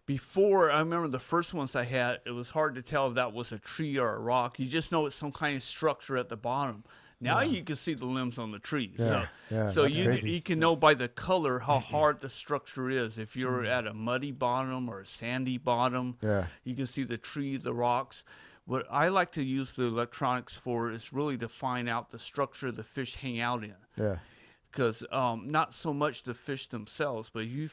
Before, I remember the first ones I had, it was hard to tell if that was a tree or a rock. You just know it's some kind of structure at the bottom. Now you can see the limbs on the trees. So you can know by the color how hard the structure is. If you're at a muddy bottom or a sandy bottom, you can see the trees, the rocks. What I like to use the electronics for is really to find out the structure the fish hang out in. Because not so much the fish themselves, but if you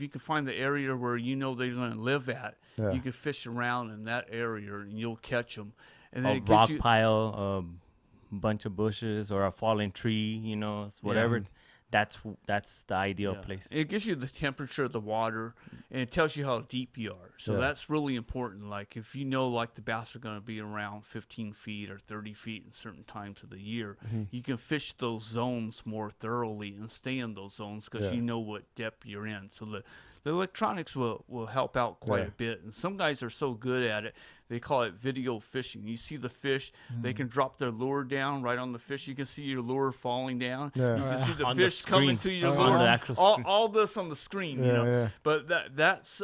can find the area where you know they're going to live at, you can fish around in that area and you'll catch them. And then a rock pile, a bunch of bushes, or a fallen tree, whatever. That's the ideal place. It gives you the temperature of the water, and it tells you how deep you are. So that's really important. Like if you know like the bass are going to be around 15 feet or 30 feet in certain times of the year, you can fish those zones more thoroughly and stay in those zones because you know what depth you're in. So the electronics will help out quite a bit. And some guys are so good at it, they call it video fishing. You see the fish, they can drop their lure down right on the fish. You can see your lure falling down. You can see the fish coming to your lure. All this on the screen, But that's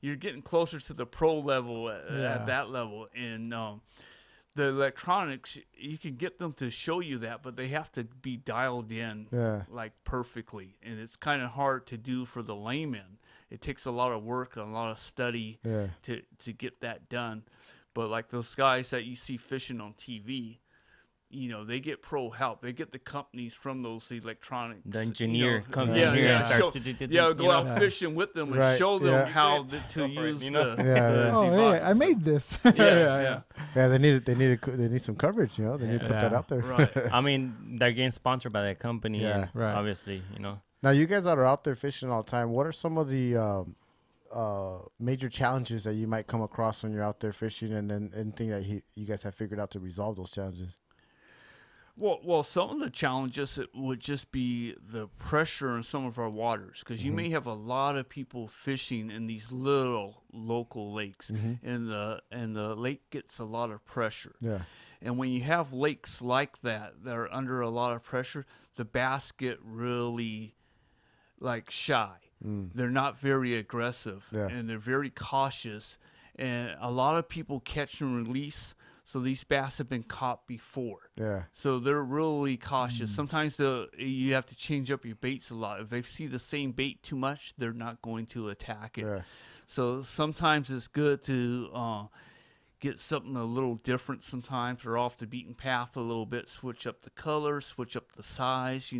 you're getting closer to the pro level at that level. And the electronics, you can get them to show you that, but they have to be dialed in like perfectly. And it's kind of hard to do for the layman. It takes a lot of work and a lot of study to get that done. But like those guys that you see fishing on TV, they get pro help. They get the companies from those electronics. The engineer comes in here. Go out fishing with them and show them how to use the device. I made this. They need some coverage. They need to put that out there. Right. They're getting sponsored by that company. Obviously, Now, you guys that are out there fishing all the time, what are some of the major challenges that you might come across when you're out there fishing, and then anything that you guys have figured out to resolve those challenges? Well, some of the challenges would just be the pressure in some of our waters, because you may have a lot of people fishing in these little local lakes, and the lake gets a lot of pressure. And when you have lakes like that are under a lot of pressure, the bass get really shy. They're not very aggressive, and they're very cautious. And a lot of people catch and release. So these bass have been caught before. So they're really cautious. Sometimes you have to change up your baits a lot. If they see the same bait too much, they're not going to attack it. So sometimes it's good to get something a little different sometimes, or off the beaten path a little bit, switch up the color, switch up the size.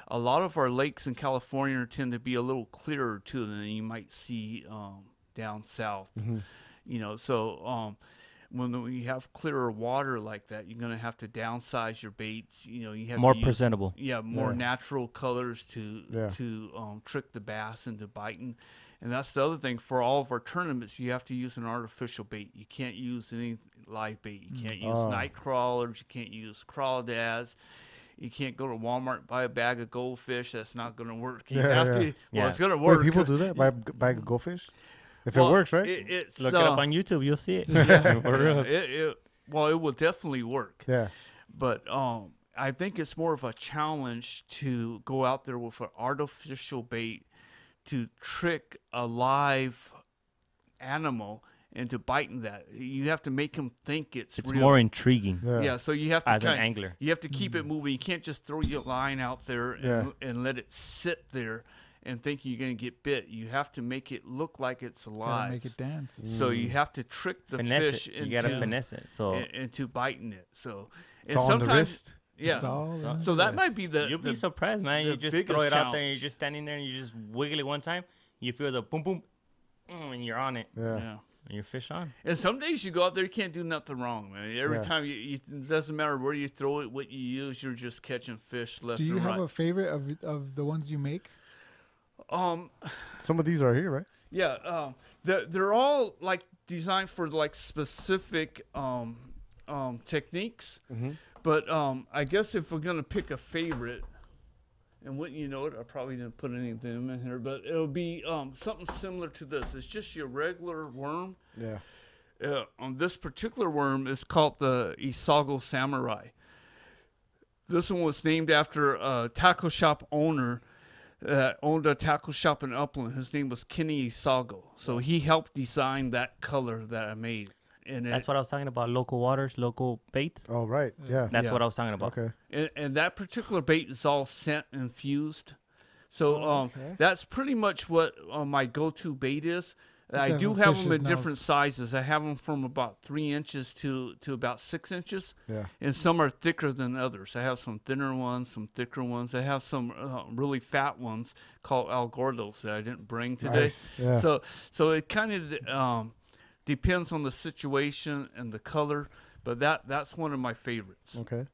A lot of our lakes in California tend to be a little clearer too than you might see down south. So when you have clearer water like that, you're going to have to downsize your baits. You have more to presentable. More natural colors to trick the bass into biting. And that's the other thing. For all of our tournaments, you have to use an artificial bait. You can't use any live bait. You can't use night crawlers. You can't use crawdads. You can't go to Walmart and buy a bag of goldfish. That's not going to work. You have to. Well, it's going to work. Wait, people do that? Buy a bag of goldfish? If it works, right? Look it up on YouTube. You'll see it. It will definitely work. But I think it's more of a challenge to go out there with an artificial bait to trick a live animal into biting that. You have to make them think it's real. More intriguing. So you have to as an angler. You have to keep it moving. You can't just throw your line out there and let it sit there and think you're going to get bit. You have to make it look like it's alive. Make it dance. So you have to trick the fish into finesse it. Into biting it. So it's all on the wrist. So that might be you'll be surprised, man. You just throw it out there and you're just standing there and you just wiggle it one time. You feel the boom boom, and you're on it. And your fish on. And some days you go out there, you can't do nothing wrong, man. Every time it doesn't matter where you throw it, what you use, you're just catching fish left and right. Do you have a favorite of the ones you make? Some of these are here, right? Yeah, they're all like designed for like specific techniques. But I guess if we're gonna pick a favorite, and wouldn't you know it, I probably didn't put any of them in here, but it'll be something similar to this. It's just your regular worm. Yeah. On this particular worm is called the Isago Samurai. This one was named after a tackle shop owner that owned a tackle shop in Upland. His name was Kenny Isago. So he helped design that color that I made. And that's what I was talking about, local waters, local baits. Oh, right. Yeah. That's what I was talking about. Okay. And that particular bait is all scent infused. So that's pretty much what my go-to bait is. I do have them in different sizes. I have them from about 3 inches to about 6 inches. Yeah. And some are thicker than others. I have some thinner ones, some thicker ones. I have some really fat ones called Al Gordos that I didn't bring today. Nice. Yeah. So it kind of depends on the situation and the color, but that's one of my favorites. Okay.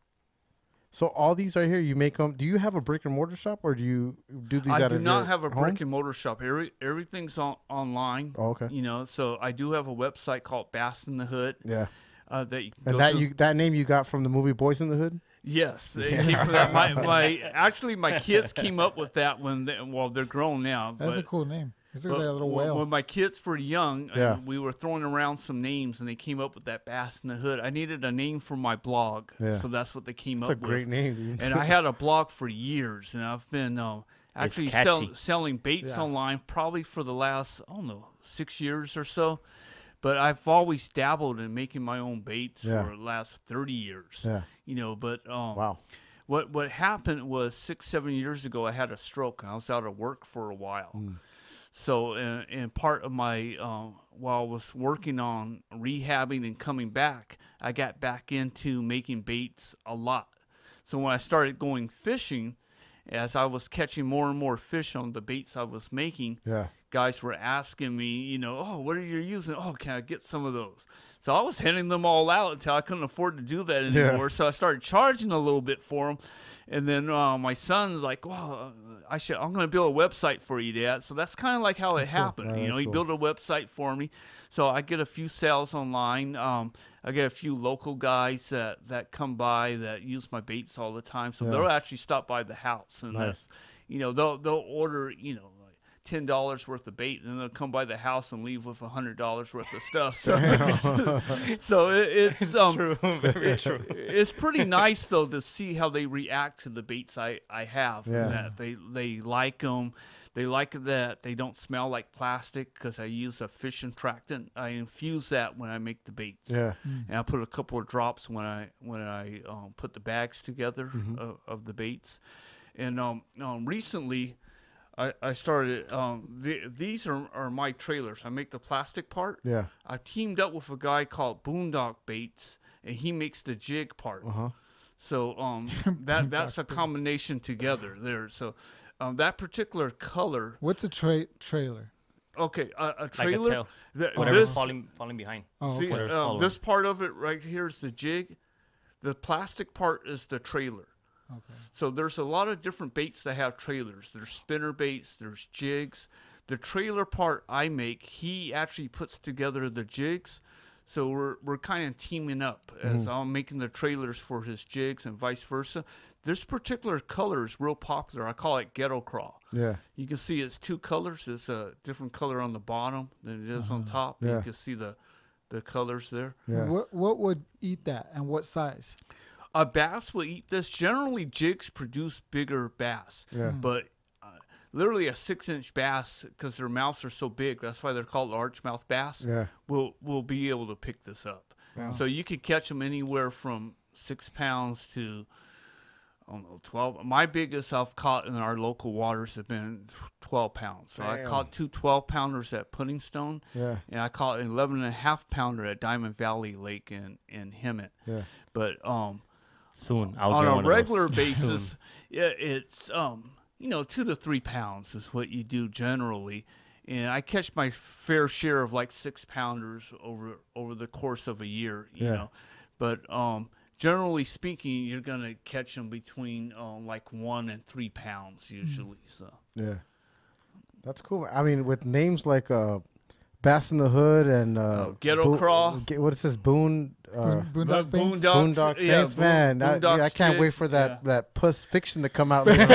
So all these right here, you make them. Do you have a brick and mortar shop, or do you do these? I do not have a brick and mortar shop. Everything's online. Oh, okay. You know, so I do have a website called Bass in the Hood. Yeah. That you can go to. That name you got from the movie Boys in the Hood? Yes, they came from that. My kids came up with that when they're grown now. That's a cool name. This looks like a little whale. When my kids were young, we were throwing around some names, and they came up with that Bass in the Hood. I needed a name for my blog, so that's what they came up with. That's a great name, dude. And I had a blog for years, and I've been actually selling baits online probably for the last, 6 years or so. But I've always dabbled in making my own baits for the last 30 years. Yeah. You know, but wow. What happened was 6-7 years ago, I had a stroke, and I was out of work for a while. So, and part of my, while I was working on rehabbing and coming back, I got back into making baits a lot. So when I started going fishing, as I was catching more and more fish on the baits I was making, guys were asking me, what are you using? Oh, can I get some of those? So I was handing them all out until I couldn't afford to do that anymore. So I started charging a little bit for them. And then my son's like, well, I'm going to build a website for you, Dad. So that's kind of like how it happened. He built a website for me. So I get a few sales online. I get a few local guys that come by that use my baits all the time. So they'll actually stop by the house. And they'll order, $10 worth of bait, and then they'll come by the house and leave with $100 worth of stuff. So it's true, very true. It's pretty nice though to see how they react to the baits I have. And that they like them. They like that they don't smell like plastic because I use a fish attractant. I infuse that when I make the baits. Yeah, and I put a couple of drops when I put the bags together of the baits. And recently, I started, these are my trailers. I make the plastic part. Yeah. I teamed up with a guy called Boondock Baits, and he makes the jig part. So that's a combination together there. So that particular color. What's a trailer? Okay, a trailer. Like whatever's falling behind. Oh, okay. See, this part of it right here is the jig. The plastic part is the trailer. Okay. So there's a lot of different baits that have trailers. There's spinner baits, there's jigs. The trailer part I make, he actually puts together the jigs. So we're kind of teaming up as I'm making the trailers for his jigs and vice versa. This particular color is real popular. I call it ghetto crawl. Yeah. You can see it's two colors. It's a different color on the bottom than it is on top. Yeah. You can see the colors there. Yeah. What would eat that, and what size? A bass will eat this. Generally, jigs produce bigger bass, but literally a 6-inch bass, because their mouths are so big, that's why they're called largemouth bass, will be able to pick this up. Wow. So you could catch them anywhere from 6 pounds to, 12. My biggest I've caught in our local waters have been 12 pounds. So I caught 2 12-pounders at Pudding Stone, and I caught an 11.5-pounder at Diamond Valley Lake in Hemet. Yeah. But soon on a regular basis, it's 2 to 3 pounds is what you do generally, and I catch my fair share of like 6-pounders over the course of a year, you know. But generally speaking, you're gonna catch them between like 1 and 3 pounds usually. So yeah, that's cool. I mean, with names like Bass in the Hood and Ghetto Craw. What is this? Boondock Saints, man. I can't wait for that puss fiction to come out later on.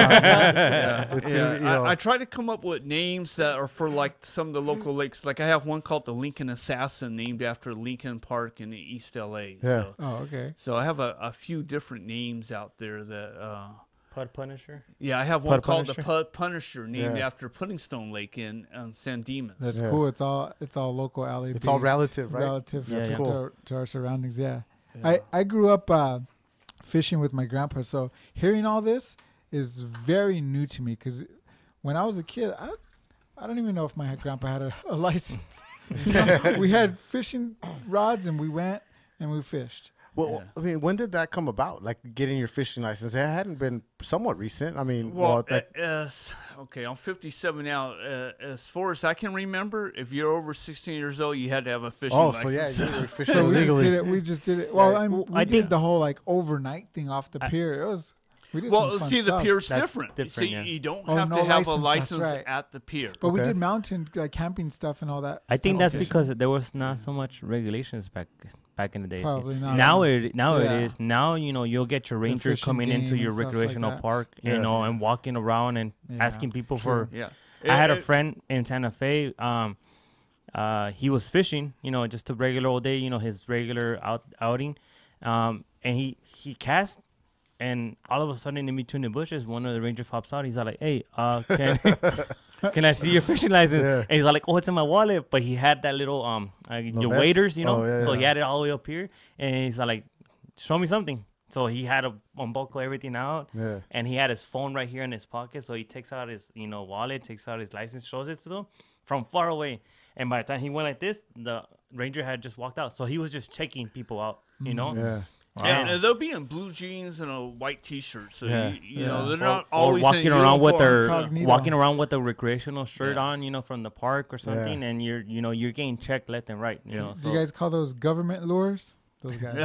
I try to come up with names that are for like some of the local lakes. Like I have one called the Lincoln Assassin, named after Lincoln Park in East LA. Yeah. So, okay. So I have a few different names out there that. Pud Punisher? Yeah, I have one called the Pud Punisher, named after Pudding Stone Lake in San Dimas. That's cool. It's all local alley. It's all relative, right? Relative cool. to our surroundings. Yeah. I grew up fishing with my grandpa, so hearing all this is very new to me. Because when I was a kid, I don't even know if my grandpa had a license. We had fishing rods, and we went and we fished. Well, I mean, when did that come about? Like getting your fishing license? It hadn't been somewhat recent. I mean, okay, I'm 57 now. As far as I can remember, if you're over 16 years old, you had to have a fishing license. Oh, so yeah, you were fishing legally. We just did it. Well, I did the whole like overnight thing off the pier. It was. The pier's different. See, you don't have to have a license at the pier. But we did mountain camping stuff and all that. I think that's because there was not so much regulations back in the days. Probably not. Now it is. Now you'll get your ranger coming into your recreational park, and walking around and asking people for. Yeah. I had a friend in Santa Fe. He was fishing, just a regular old day, his regular outing, and he cast. And all of a sudden, in between the bushes, one of the rangers pops out. He's like, "Hey, can I see your fishing license?" Yeah. And he's like, "Oh, it's in my wallet." But he had that little your waders, so he had it all the way up here. And he's like, "Show me something." So he had to unbuckle everything out, and he had his phone right here in his pocket. So he takes out his wallet, takes out his license, shows it to them from far away. And by the time he went like this, the ranger had just walked out. So he was just checking people out, Yeah. Wow. And they'll be in blue jeans and a white T-shirt, so you know they're not always walking in around with their a recreational shirt on, from the park or something, and you're getting checked left and right, So. Do you guys call those government lures? Those guys.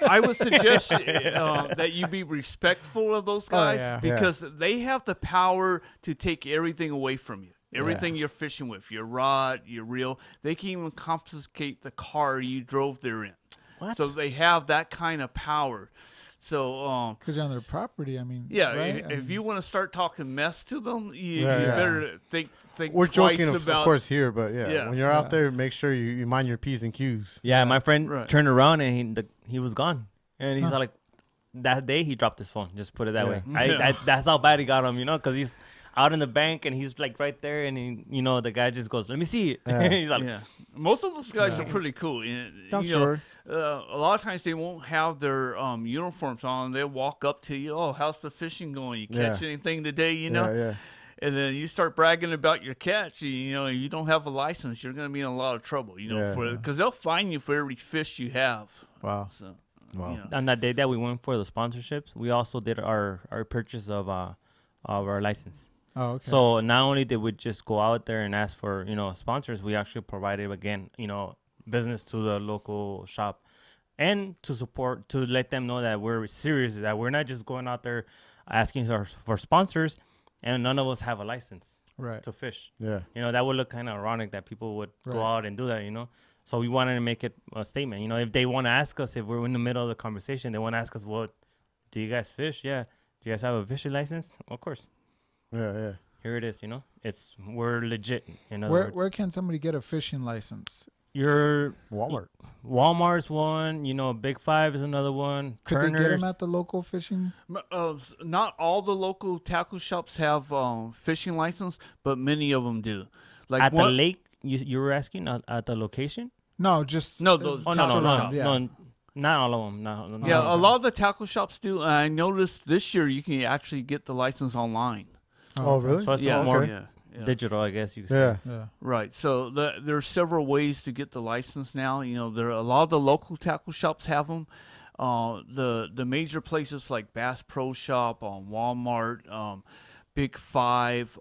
I would suggest that you be respectful of those guys because they have the power to take everything away from you. Everything you're fishing with, your rod, your reel, they can even confiscate the car you drove there in. What? So they have that kind of power. So because you're on their property, I mean. Yeah, right? if you want to start talking mess to them, you better think. We're twice joking, about, of course, here, but when you're out there, make sure you mind your P's and Q's. Yeah, my friend turned around and he was gone, and he's like, that day he dropped his phone. Just put it that way. That's how bad he got him, because he's out in the bank and he's like right there, and the guy just goes, "Let me see it." He's like, most of those guys are pretty cool. I'm sure. A lot of times they won't have their uniforms on. They'll walk up to you. "Oh, how's the fishing going? You catch anything today?" And then you start bragging about your catch. You don't have a license. You're going to be in a lot of trouble. Because they'll fine you for every fish you have. Wow. So, on that day that we went for the sponsorships, we also did our purchase of our license. Oh, okay. So not only did we just go out there and ask for, sponsors, we actually provided, again, business to the local shop and to let them know that we're serious, that we're not just going out there asking for sponsors and none of us have a license to fish. Yeah. That would look kind of ironic that people would go out and do that, So we wanted to make it a statement. If they want to ask us, if we're in the middle of the conversation, they want to ask us, "Well, do you guys fish?" "Yeah." "Do you guys have a fishing license?" "Of course." Yeah. Here it is, we're legit. Where can somebody get a fishing license? Your Walmart. Walmart's one. Big Five is another one. Could they get them at the local fishing? Not all the local tackle shops have fishing license, but many of them do. Like at the lake, you were asking at the location? No, just no. No, not all of them. No. A lot of the tackle shops do. I noticed this year you can actually get the license online. Oh, really? So it's more digital, I guess you could say. Yeah. Right. So there are several ways to get the license now. There are a lot of the local tackle shops have them. The major places like Bass Pro Shop, Walmart, Big Five.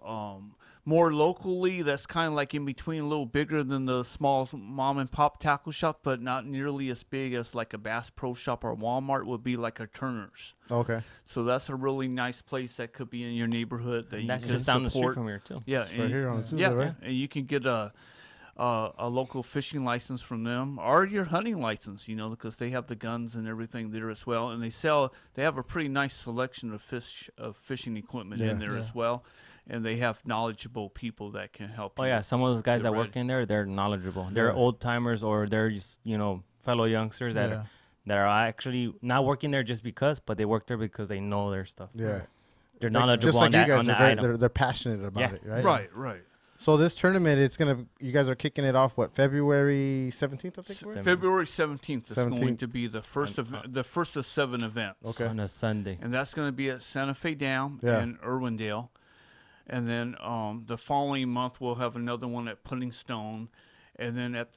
More locally, that's kind of like in between, a little bigger than the small mom and pop tackle shop, but not nearly as big as like a Bass Pro Shop or Walmart would be like a Turner's. Okay. So that's a really nice place that could be in your neighborhood that And you that's can just down the street support. from here too. Yeah, It's right here on Azusa, yeah, right? and you can get a local fishing license from them or your hunting license, you know, because they have the guns and everything there as well, and they have a pretty nice selection of fishing equipment in there as well, and they have knowledgeable people that can help you. Oh yeah, some of those guys get that work ready. in there, they're knowledgeable. They're old timers, or they're just, you know, fellow youngsters that are actually not working there just because, but they work there because they know their stuff. Yeah. They're Like, knowledgeable just like on that, you guys on the are very, item. they're passionate about it, right? Right. So this tournament, you guys are kicking it off, what, February 17th, I think? We're? February 17th is 17th. going to be the first of 7 events. Okay. On a Sunday. And that's going to be at Santa Fe Dam Yeah. in Irwindale. And then the following month we'll have another one at Pudding Stone. And then at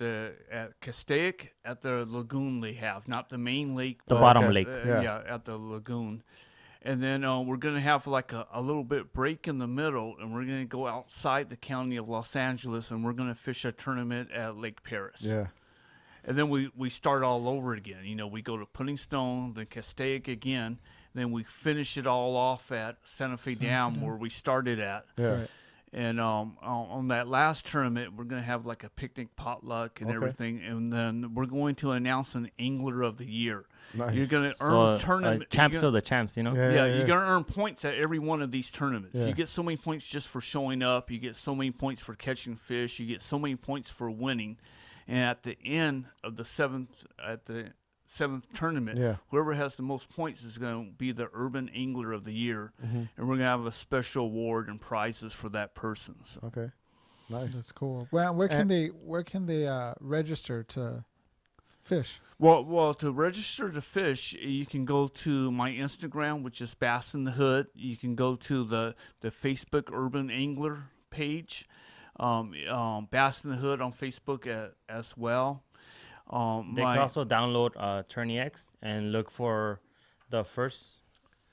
Castaic, at the lagoon they have, not the main lake. The but, bottom lake. Yeah. At the lagoon. And then we're going to have like a little bit break in the middle, and we're going to go outside the county of Los Angeles, and we're going to fish a tournament at Lake Paris. Yeah. And then we start all over again. You know, we go to Pudding Stone, then Castaic again, then we finish it all off at Santa Fe Dam where we started at. Yeah. Right. And on that last tournament, we're going to have like a picnic potluck and everything. And then we're going to announce an Angler of the Year. Nice. You're going to earn tournament. Champs of the champs, you know? Yeah, you're going to earn points at every one of these tournaments. Yeah. You get so many points just for showing up. You get so many points for catching fish. You get so many points for winning. And at the end of the seventh tournament, whoever has the most points is going to be the Urban Angler of the Year. And we're going to have a special award and prizes for that person. So. Okay. Nice. That's cool. Well, where can they register to fish? Well, to register to fish, you can go to my Instagram, which is Bass in the Hood. You can go to the Facebook Urban Angler page, Bass in the Hood on Facebook as well. They can also download Tourney X and look for the first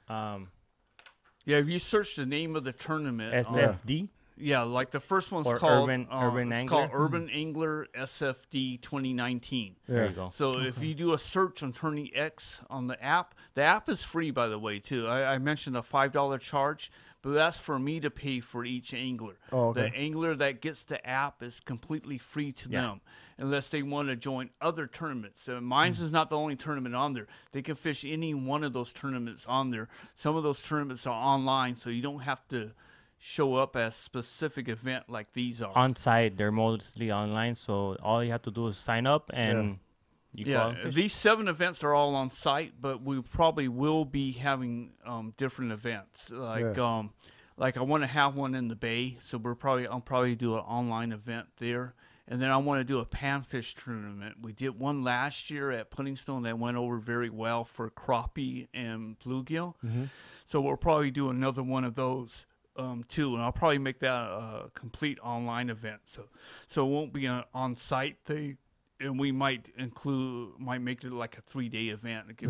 if you search the name of the tournament, SFD. Like the first one's Or called Urban it's Angler? called Urban Angler SFD 2019. There you go. So if you do a search on Tourney X on the app is free, by the way, too. I mentioned a $5 charge, but that's for me to pay for each angler. Oh, okay. The angler that gets the app is completely free to them, unless they want to join other tournaments. Mine's is not the only tournament on there. They can fish any one of those tournaments on there. Some of those tournaments are online, so you don't have to show up at a specific event like these are. On site, they're mostly online, so all you have to do is sign up and you go out and fish. These 7 events are all on site, but we probably will be having different events. Like I want to have one in the Bay, so I'll probably do an online event there. And then I want to do a panfish tournament. We did one last year at Pudding Stone that went over very well for crappie and bluegill. So we'll probably do another one of those too, and I'll probably make that a complete online event. So it won't be an on-site thing, and we might make it like a 3-day event to give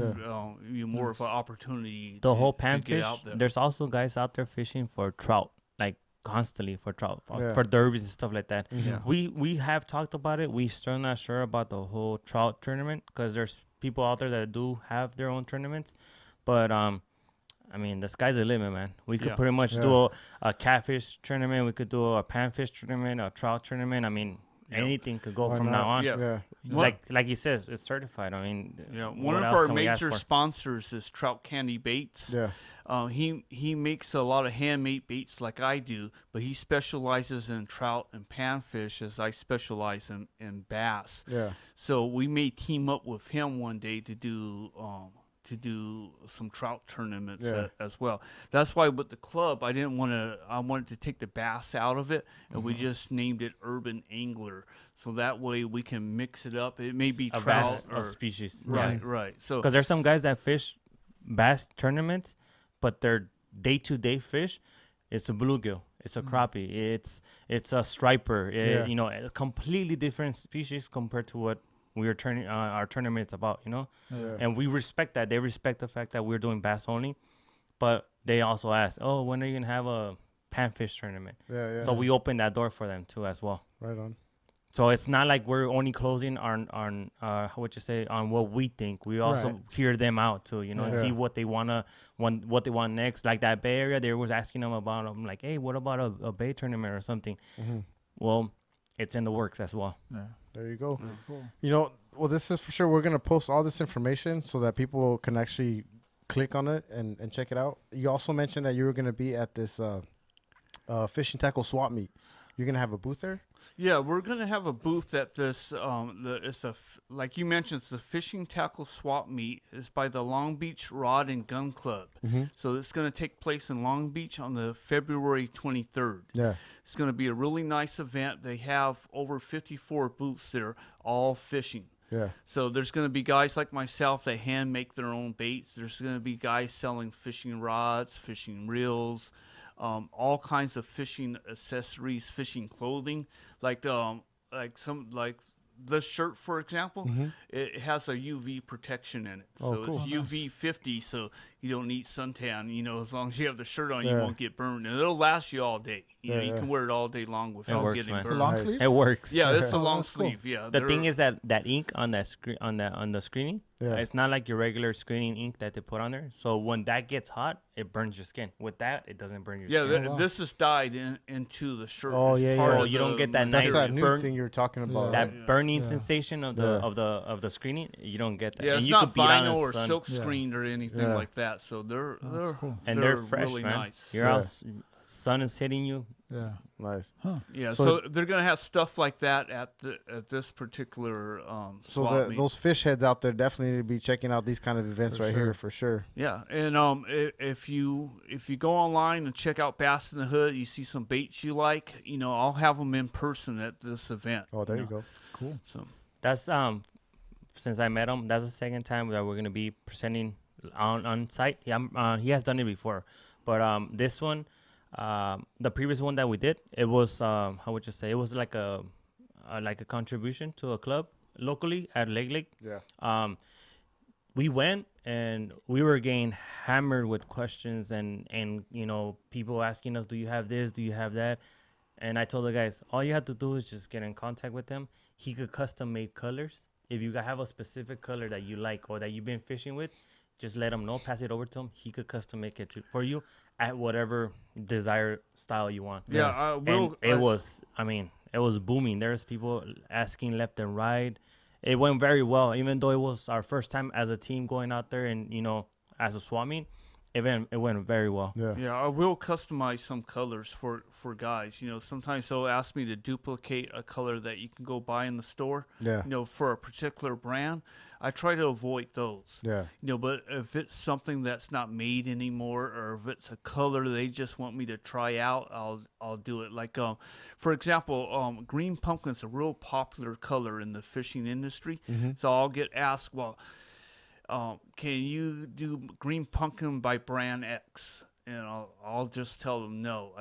you more of an opportunity. The whole to get panfish. out there. There's also guys out there fishing for trout, like constantly for trout, for derbies and stuff like that. We have talked about it. We're still not sure about the whole trout tournament because there's people out there that do have their own tournaments, but I mean, the sky's the limit, man. We could pretty much do a catfish tournament. We could do a panfish tournament, a trout tournament. I mean, anything could go from now on. Like he says, it's certified. I mean, one of our major sponsors is Trout Candy Baits. He makes a lot of handmade baits like I do, but he specializes in trout and panfish as I specialize in bass. So we may team up with him one day to do some trout tournaments as well. That's why with the club, I wanted to take the bass out of it, and we just named it Urban Angler. So that way we can mix it up. It may be a trout bass or species. Right. So because there's some guys that fish bass tournaments, but their day-to-day fish, it's a bluegill, it's a crappie, it's a striper. A completely different species compared to what we are turning our tournament's about, you know. Yeah. And we respect that. They respect the fact that we're doing bass only, but they also ask, oh, when are you gonna have a panfish tournament? Yeah. So we open that door for them too as well. Right on. So it's not like we're only closing on what you say, on what we think. We also Right. hear them out too, you know, and Yeah. see what they what they want next. Like that Bay Area, they was asking them about. I'm like, hey, what about a Bay tournament or something? Mm-hmm. Well, it's in the works as well. Yeah. There you go. Cool. You know, well, this is for sure. We're gonna post all this information so that people can actually click on it and check it out. You also mentioned that you were gonna be at this fishing tackle swap meet. You're gonna have a booth there. Yeah, we're gonna have a booth at this. Like you mentioned, it's the Fishing Tackle Swap Meet. It's by the Long Beach Rod and Gun Club. Mm-hmm. So it's gonna take place in Long Beach on the February 23rd. Yeah. It's gonna be a really nice event. They have over 54 booths there, all fishing. Yeah. So there's going to be guys like myself that hand make their own baits. There's going to be guys selling fishing rods, fishing reels, all kinds of fishing accessories, fishing clothing, like this shirt, for example. Mm-hmm. It has a UV protection in it. Oh, So cool. it's UV 50, so you don't need suntan. You know, as long as you have the shirt on, you Yeah. won't get burned. And it'll last you all day. You know, you Yeah. can wear it all day long without works, getting man. It's a burned. long Nice. sleeve. It works. Yeah, it's a Oh, long that's cool. sleeve. Yeah. The thing is that ink on that screen on the screening, Yeah. it's not like your regular screening ink that they put on there. So when that gets hot, it burns your skin. With that, it doesn't burn your Yeah, skin. wow. this is dyed into the shirt. Oh, It's yeah, part yeah. of So you don't the get that That's nice material. that new burn- thing you were talking about. That Yeah. burning Yeah. sensation of the screening, you don't get that. Yeah, And it's you not could beat out in vinyl the or sun. silk Yeah. screened or anything Yeah. like that. So they're That's cool. And they're fresh, really man. nice. You're Yeah. out, sun is hitting you. Yeah. Nice. Yeah, So- so they're gonna have stuff like that at this particular So swap meet. those fish heads out there definitely need to be checking out these kind of events For right sure. here for sure. Yeah, and if you go online and check out Bass in the Hood, you see some baits you like. You know, I'll have them in person at this event. Oh, there you know. go. Cool. So That's since I met him, that's the second time that we're gonna be presenting on site. Yeah, he has done it before, but this one, the previous one that we did, it was how would you say? It was like a contribution to a club locally at Lake. Yeah. We went and we were getting hammered with questions and you know, people asking us, do you have this, do you have that? And I told the guys, all you have to do is just get in contact with him. He could custom make colors. If you have a specific color that you like or that you've been fishing with, just let him know, pass it over to him. He could custom make it for you at whatever desired style you want. yeah, I And will. it was, I mean, it was booming. There's people asking left and right. It went very well, even though it was our first time as a team going out there and, you know, as a swap meet. It went very well. Yeah. Yeah, I will customize some colors for guys. You know, sometimes they'll ask me to duplicate a color that you can go buy in the store. Yeah. You know, for a particular brand, I try to avoid those. Yeah. You know, but if it's something that's not made anymore, or if it's a color they just want me to try out, I'll do it. Like, for example, green pumpkin's a real popular color in the fishing industry. Mm-hmm. So I'll get asked, well, can you do green pumpkin by brand X? And I'll just tell them no.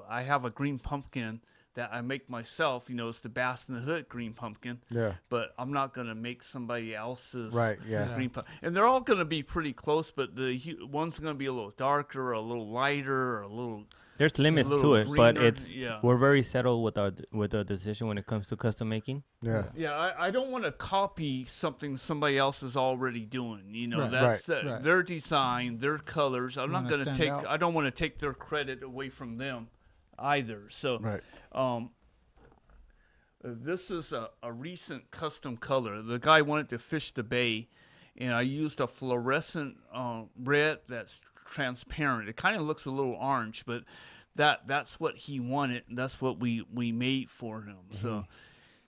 I have a green pumpkin that I make myself. You know, it's the Bass in the Hood green pumpkin. Yeah. But I'm not gonna make somebody else's Right. Yeah. green pumpkin. And they're all gonna be pretty close, but one's gonna be a little darker, a little lighter, or a little. There's limits to little it, but greener, it's yeah. we're very settled with our decision when it comes to custom making. Yeah. Yeah, I don't want to copy something somebody else is already doing. You know, Right. that's Right. their design, their colors. I'm You not wanna going to stand take. out. I don't want to take their credit away from them, either. So, Right. this is a recent custom color. The guy wanted to fish the bay, and I used a fluorescent red that's transparent. It kind of looks a little orange, but that's what he wanted. And that's what we made for him. So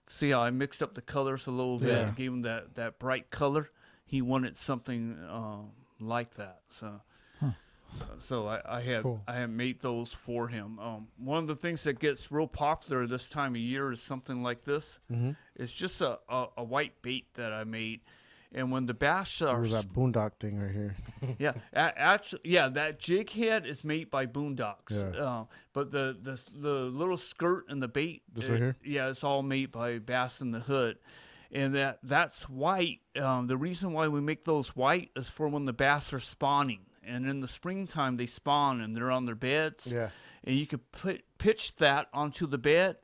see how I mixed up the colors a little bit, Yeah. and gave him that bright color. He wanted something like that. So so I had cool. made those for him. One of the things that gets real popular this time of year is something like this. Mm-hmm. It's just a white bait that I made. And when the bass are There's that boondock thing right here. yeah, actually, yeah, that jig head is made by Boondocks. Yeah. But the little skirt and the bait, This right here? yeah, it's all made by Bass in the Hood. And that's white. The reason why we make those white is for when the bass are spawning. And in the springtime, they spawn and they're on their beds. Yeah. And you could pitch that onto the bed.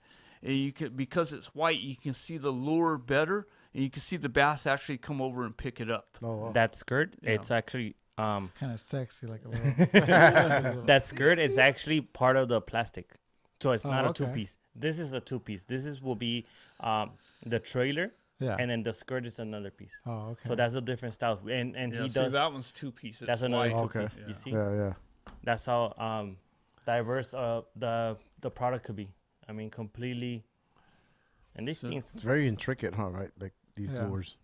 And you could, because it's white, you can see the lure better. And you can see the bass actually come over and pick it up. Oh, wow. That skirt, it's actually kind of sexy, like a little. that skirt is actually part of the plastic, so it's not a okay. 2-piece. This is a 2-piece. Will be the trailer, Yeah. and then the skirt is another piece. Oh, okay. So that's a different style, and Yeah, he see, does. that one's 2 pieces. That's another white. 2-piece. Okay. You see, Yeah. that's how diverse the product could be. I mean, completely. And these things. It's very intricate, huh? Right, like these lures.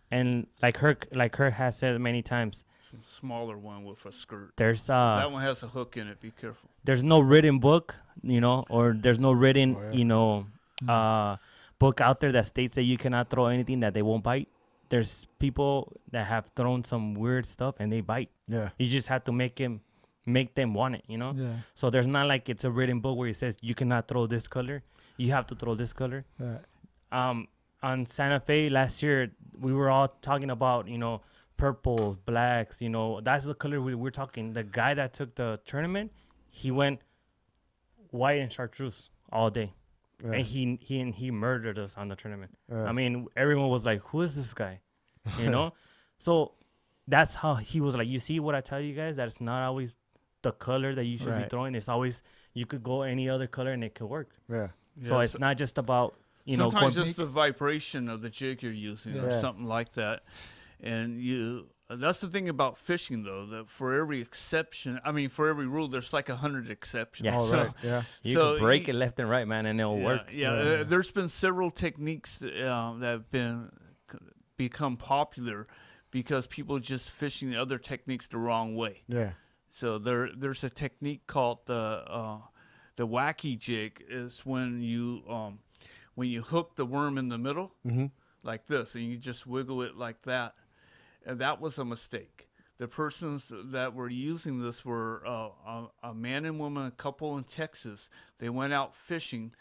And like Kirk has said many times, Smaller one with a skirt. there's That one has a hook in it. Be careful. there's no written book, or there's no written, book out there that states that you cannot throw anything that they won't bite. There's people that have thrown some weird stuff and they bite. Yeah. You just have to make them want it, Yeah. So there's not like it's a written book where it says you cannot throw this color. You have to throw this color. Right. On Santa Fe last year, we were all talking about, purple, blacks, that's the color we're talking. The guy that took the tournament, he went white and chartreuse all day. Yeah. And he murdered us on the tournament. Yeah. I mean, everyone was like, who is this guy? So that's how he was like, you see what I tell you guys, that it's not always the color that you should be throwing. It's always, you could go any other color and it could work. Yeah. So it's not just about, sometimes just the vibration of the jig you're using or Yeah. something like that. And that's the thing about fishing, though, that for every rule, there's like 100 exceptions. Yeah. All So- right. Yeah. You So can break it left and right, man, and it'll work. Yeah, there's been several techniques that have become popular because people just fishing the other techniques the wrong way. Yeah. So there's a technique called the wacky jig. Is when you hook the worm in the middle like this, and you just wiggle it like that. And that was a mistake. The persons that were using this were a man and woman, a couple in Texas. They went out fishing,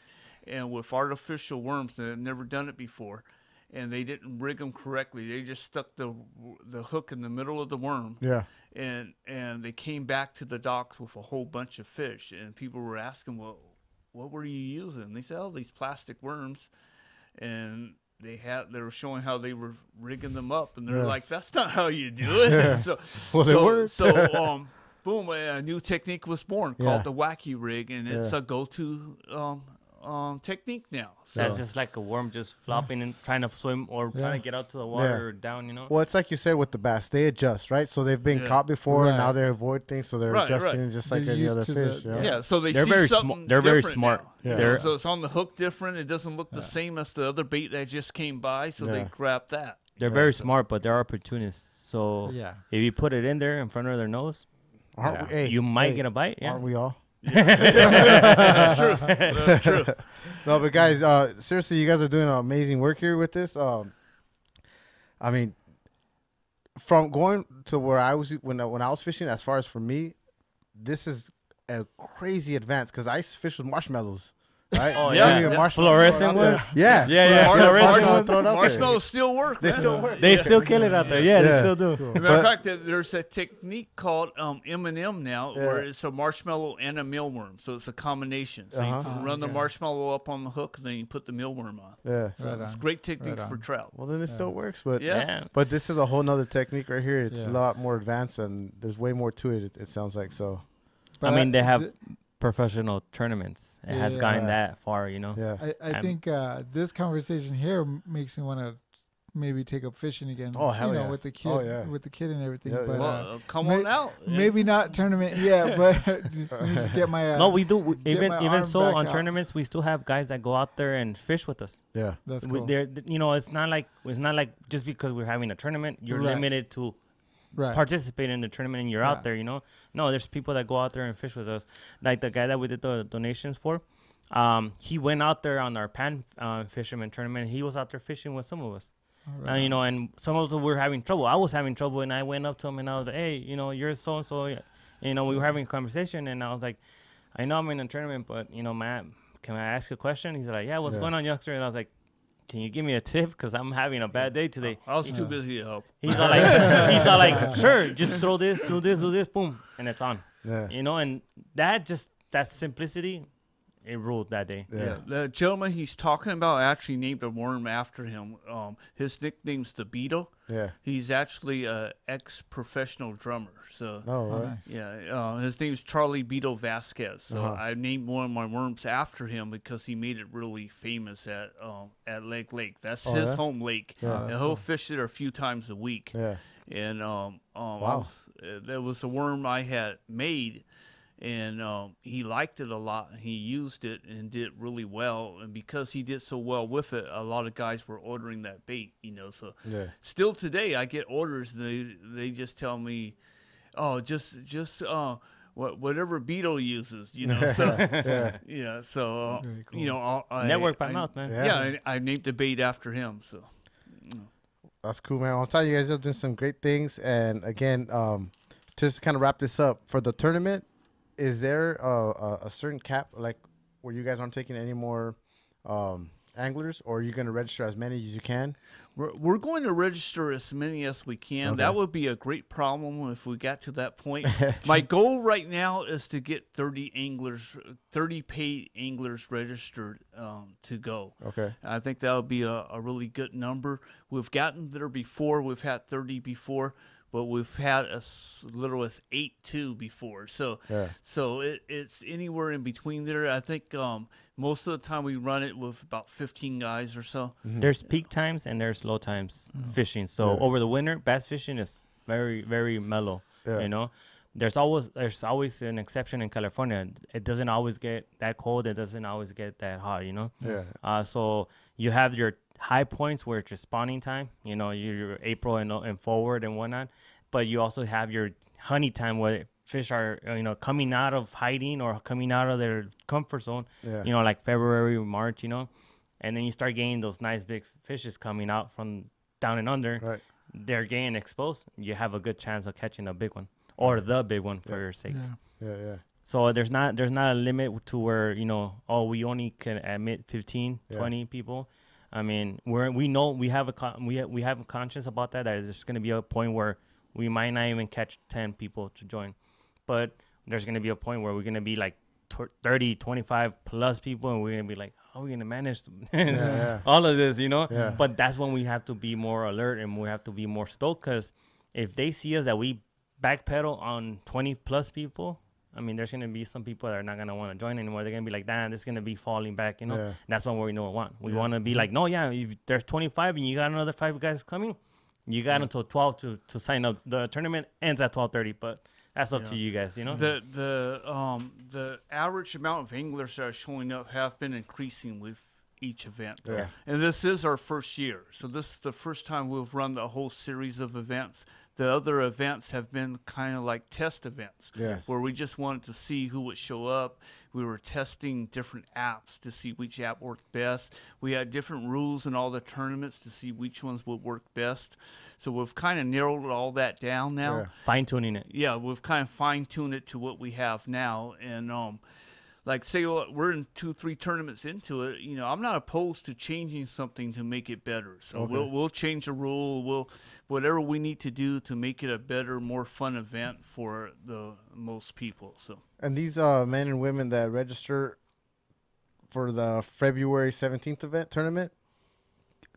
and with artificial worms, they had never done it before, and they didn't rig them correctly. They just stuck the hook in the middle of the worm. Yeah. And they came back to the docks with a whole bunch of fish, and people were asking, well, what were you using? They said, oh, these plastic worms, and they were showing how they were rigging them up, and they're like, that's not how you do it. So it worked. So boom, a new technique was born called the wacky rig, and it's a go-to technique now. So That's just like a worm just flopping and trying to swim or trying to get out to the water or down, Well, it's like you said with the bass, they adjust, right? So they've been caught before, and now they avoid things, so they're adjusting just like They're any other used to fish. yeah, so they They're see very something they're very different smart. now. Yeah. They're So it's on the hook different. It doesn't look the same as the other bait that just came by, so they grab that. they're very smart, but they're opportunists. So Yeah. if you put it in there in front of their nose, Aren't we- hey, you might get a bite. Yeah. Aren't we all? That's true. That's true. No, but guys, seriously, you guys are doing amazing work here with this. I mean, from going to where I was when I was fishing, as far as for me, this is a crazy advance because I used to fish with marshmallows. Right? Oh, yeah. Even Yeah. marshmallows Fluorescent thrown out there. ones? Yeah. Yeah. Marshmallows still work. They man. still work. They still kill it out there. Yeah, Yeah. they still do. As a matter of fact, there's a technique called M&M now, where it's a marshmallow and a mealworm, so it's a combination. So you run the marshmallow up on the hook, and then you put the mealworm on. Yeah. So Right it's a on. great technique Right for on. trout. Well, then it still works, but Yeah. but this is a whole nother technique right here. It's a lot Yes. more advanced, and there's way more to it. It sounds like so. But I mean, they have is it- professional tournaments. It has gotten Yeah. that far, you know. Yeah. I think this conversation here makes me want to maybe take up fishing again. Oh, hell yeah. With the kid, Oh, yeah. with the kid and everything. Yeah, but yeah. Well, come may- on out. maybe not tournament yet, but let me just get my. No, we do. get Even my arm so, back on out. tournaments, we still have guys that go out there and fish with us. Yeah. That's We- cool. they're- it's not like just because we're having a tournament, you're Right. limited to Right. participate in the tournament and you're Yeah. out there, you know. No, there's people that go out there and fish with us. Like the guy that we did the donations for, he went out there on our pan fisherman tournament. He was out there fishing with some of us. Right. You know, and some of us were having trouble. I was having trouble, and I went up to him and I was like, hey, you know, you're so and so. You know, we were having a conversation, and I was like, I know I'm in a tournament, but you know, man, can I ask you a question? He's like, yeah, what's going on, youngster? And I was like, can you give me a tip? Because I'm having a bad day today. I was too busy to help. He's all like, sure, just throw this, do this, boom, and it's on. Yeah. You know, and that simplicity, it ruled that day. Yeah. The gentleman he's talking about actually named a worm after him. His nickname's the Beetle. Yeah. He's actually a ex-professional drummer. So Nice. yeah, his name's Charlie Beetle Vasquez. So I named one of my worms after him because he made it really famous at Lake Lake. That's his home lake. Yeah. And he'll fish there a few times a week. Yeah. And Wow. there was a worm I had made. And he liked it a lot. He used it and did really well. And because he did so well with it, a lot of guys were ordering that bait, you know. So still today, I get orders. And they just tell me, oh, just whatever Beetle uses, you know. So yeah. So cool. you know, Network by mouth, man. Yeah, I named the bait after him. So That's cool, man. I'll tell you guys are doing some great things. And again, just to kind of wrap this up for the tournament. Is there a certain cap, like where you guys aren't taking any more anglers, or are you going to register as many as you can? We're going to register as many as we can. Okay. That would be a great problem if we got to that point. My goal right now is to get 30 paid anglers registered to go. Okay. I think that would be a really good number. We've gotten there before. We've had 30 before. But we've had as little as 8 too before, so it's anywhere in between there. I think most of the time we run it with about 15 guys or so. There's peak times and there's low times fishing. So over the winter, bass fishing is very, very mellow. You know, there's always an exception in California. It doesn't always get that cold. It doesn't always get that hot. You know. So you have your high points where it's your spawning time, you know, your April and forward and whatnot, but you also have your honey time where fish are, you know, coming out of hiding or coming out of their comfort zone, you know, like February, March, you know, and then you start getting those nice big fishes coming out from down and under. They're getting exposed. You have a good chance of catching a big one or the big one for your sake. So there's not a limit to where, you know, oh, we only can admit 15, 20 people. I mean, we have a conscience about that. That there's going to be a point where we might not even catch 10 people to join, but there's going to be a point where we're going to be like 30, 25 plus people, and we're going to be like, how are we going to manage all of this, you know? But that's when we have to be more alert and we have to be more stoked, because if they see us that we backpedal on 20 plus people, I mean, there's going to be some people that are not going to want to join anymore. They're going to be like, damn, this is going to be falling back, you know? That's what we don't want. We want to be like, no, if there's 25 and you got another 5 guys coming, you got until 12 to sign up. The tournament ends at 12:30, but that's up to you guys, you know? The average amount of anglers that are showing up have been increasing with each event. And this is our first year. So this is the first time we've run the whole series of events. The other events have been kind of like test events, where we just wanted to see who would show up. We were testing different apps to see which app worked best. We had different rules in all the tournaments to see which ones would work best. So we've kind of narrowed all that down now. Fine-tuning it. Yeah, we've kind of fine-tuned it to what we have now. And like, say we're in 2-3 tournaments into it, you know, I'm not opposed to changing something to make it better. So we'll change a rule. Whatever we need to do to make it a better, more fun event for the most people. So. And these men and women that register for the February 17th tournament,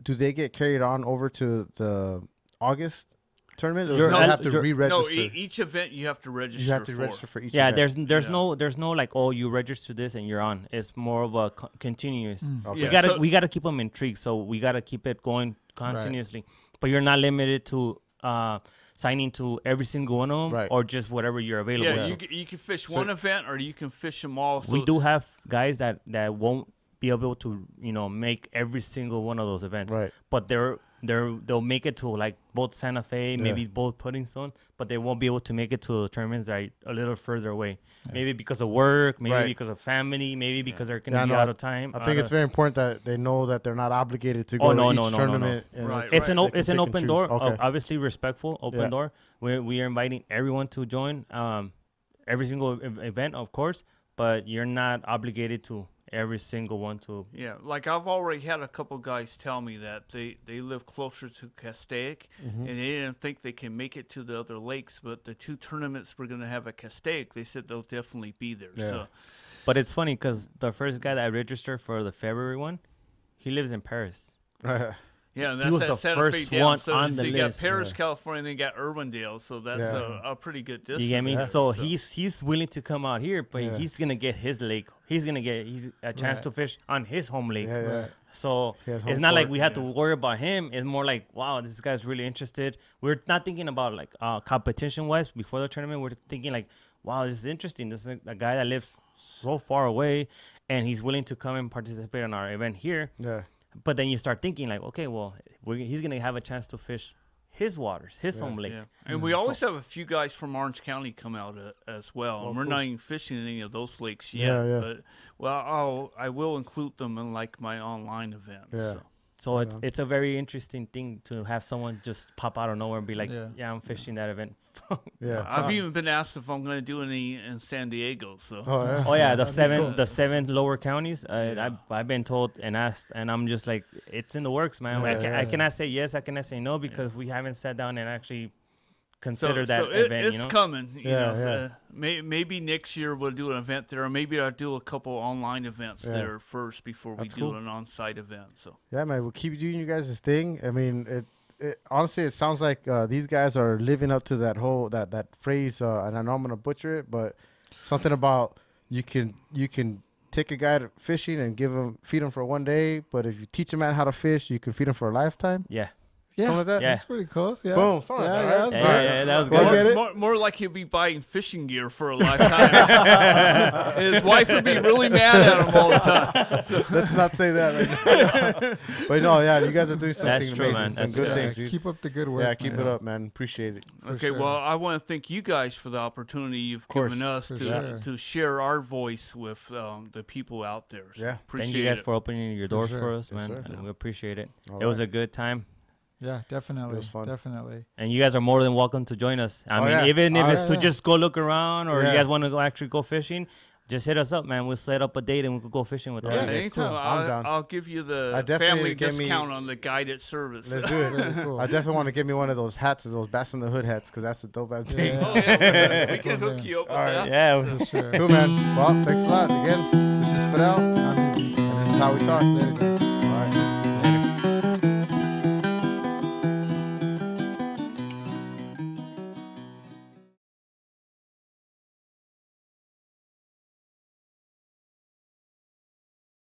do they get carried on over to the August tournament? Or do they have to re-register? No, each event you have to register. You have to register for each event. There's no like, oh, you register this and you're on. It's more of a continuous. We gotta keep them intrigued, so we gotta keep it going continuously. But you're not limited to signing to every single one of them, or just whatever you're available to. You can fish one event, or you can fish them all. So we do have guys that won't be able to, you know, make every single one of those events, but they'll make it to like both Santa Fe, maybe both Pudding Stone, but they won't be able to make it to the tournaments that are a little further away. Maybe because of work, maybe because of family, maybe because they're going to be out of time. I think it's very important that they know that they're not obligated to go to each tournament. It's an open door, obviously respectful, open door. We are inviting everyone to join every single event, of course, but you're not obligated to every single one to. Yeah, like I've already had a couple guys tell me that they live closer to Castaic, and they didn't think they can make it to the other lakes, but the 2 tournaments we're going to have at Castaic, they said they'll definitely be there. Yeah. So, But it's funny because the first guy that registered for the February one, he lives in Paris. yeah, and He was that's the that Santa Fe first down. one So, on so the you list. got Paris, California, and then you got Urbandale, so that's a pretty good distance. You get me? Yeah. So he's willing to come out here, but Yeah. he's gonna get his lake. He's gonna get a chance Right. to fish on his home lake. Yeah, yeah. So He has it's home not like court. we have to worry about him. It's more like, wow, this guy's really interested. We're not thinking about like competition wise before the tournament. We're thinking like, wow, this is interesting. This is a guy that lives so far away, and he's willing to come and participate in our event here. Yeah. But then you start thinking like, okay, well, he's gonna have a chance to fish his waters, his home lake. Yeah. And we always have a few guys from Orange County come out as well. And we're cool. not even fishing in any of those lakes yet. Yeah, yeah. But, well, I will include them in like my online events. Yeah. So. So it's a very interesting thing to have someone just pop out of nowhere and be like, Yeah. yeah, I'm fishing that event. Yeah. I've even been asked if I'm going to do any in San Diego. So Oh, yeah. Oh yeah, the That'd be seven lower counties. I've been told and asked, and I'm just like, it's in the works, man. I cannot say yes, I cannot say no because we haven't sat down and actually considered that event. It's coming. You Yeah, know, maybe next year we'll do an event there, or maybe I'll do a couple online events there first before we That's do cool. an on-site event. So Yeah, man, we'll keep doing you guys' thing. I mean, it honestly, it sounds like these guys are living up to that whole that phrase. And I know I'm gonna butcher it, but something about you can take a guy to fishing and feed him for one day, but if you teach a man how to fish, you can feed him for a lifetime. Yeah. Yeah, Something like that? Yeah. that's pretty close. Yeah. Boom, something like that, right? that's Yeah, good. yeah, that was Well, good. get it? more like he'll be buying fishing gear for a lifetime. His wife would be really mad at him all the time. So. Let's not say that right now. But no, yeah, you guys are doing something That's true, amazing, man. some That's good true. things, dude. Keep up the good work. Yeah, keep man. it up, man. Appreciate it. Okay, sure. well, I want to thank you guys for the opportunity you've course. given us For to sure. to share our voice with the people out there. So Yeah. appreciate Thank you guys it. for opening your doors sure. for us, Yes, man. sir. And we appreciate it. All It was right. a good time. Yeah, definitely. It was fun. Definitely. And you guys are more than welcome to join us. I Oh, mean, yeah. even if Oh, it's yeah, to yeah. just go look around or Yeah. you guys want to go actually go fishing, just hit us up, man. We'll set up a date and we could go fishing with Yeah, all Yeah, you guys. anytime. cool. I'm down. I'll give you I the definitely family get me- discount on the guided service. Let's do it. Really cool. I definitely want to get me one of those hats, those Bass in the Hood hats, because that's a dope ass thing. Yeah. Oh, yeah, we can Cool, hook man. you up with All right. that. Yeah. For sure. Cool, man. Well, thanks a lot. Again, this is Fidel, I'm easy. and this is How We Talk. Later,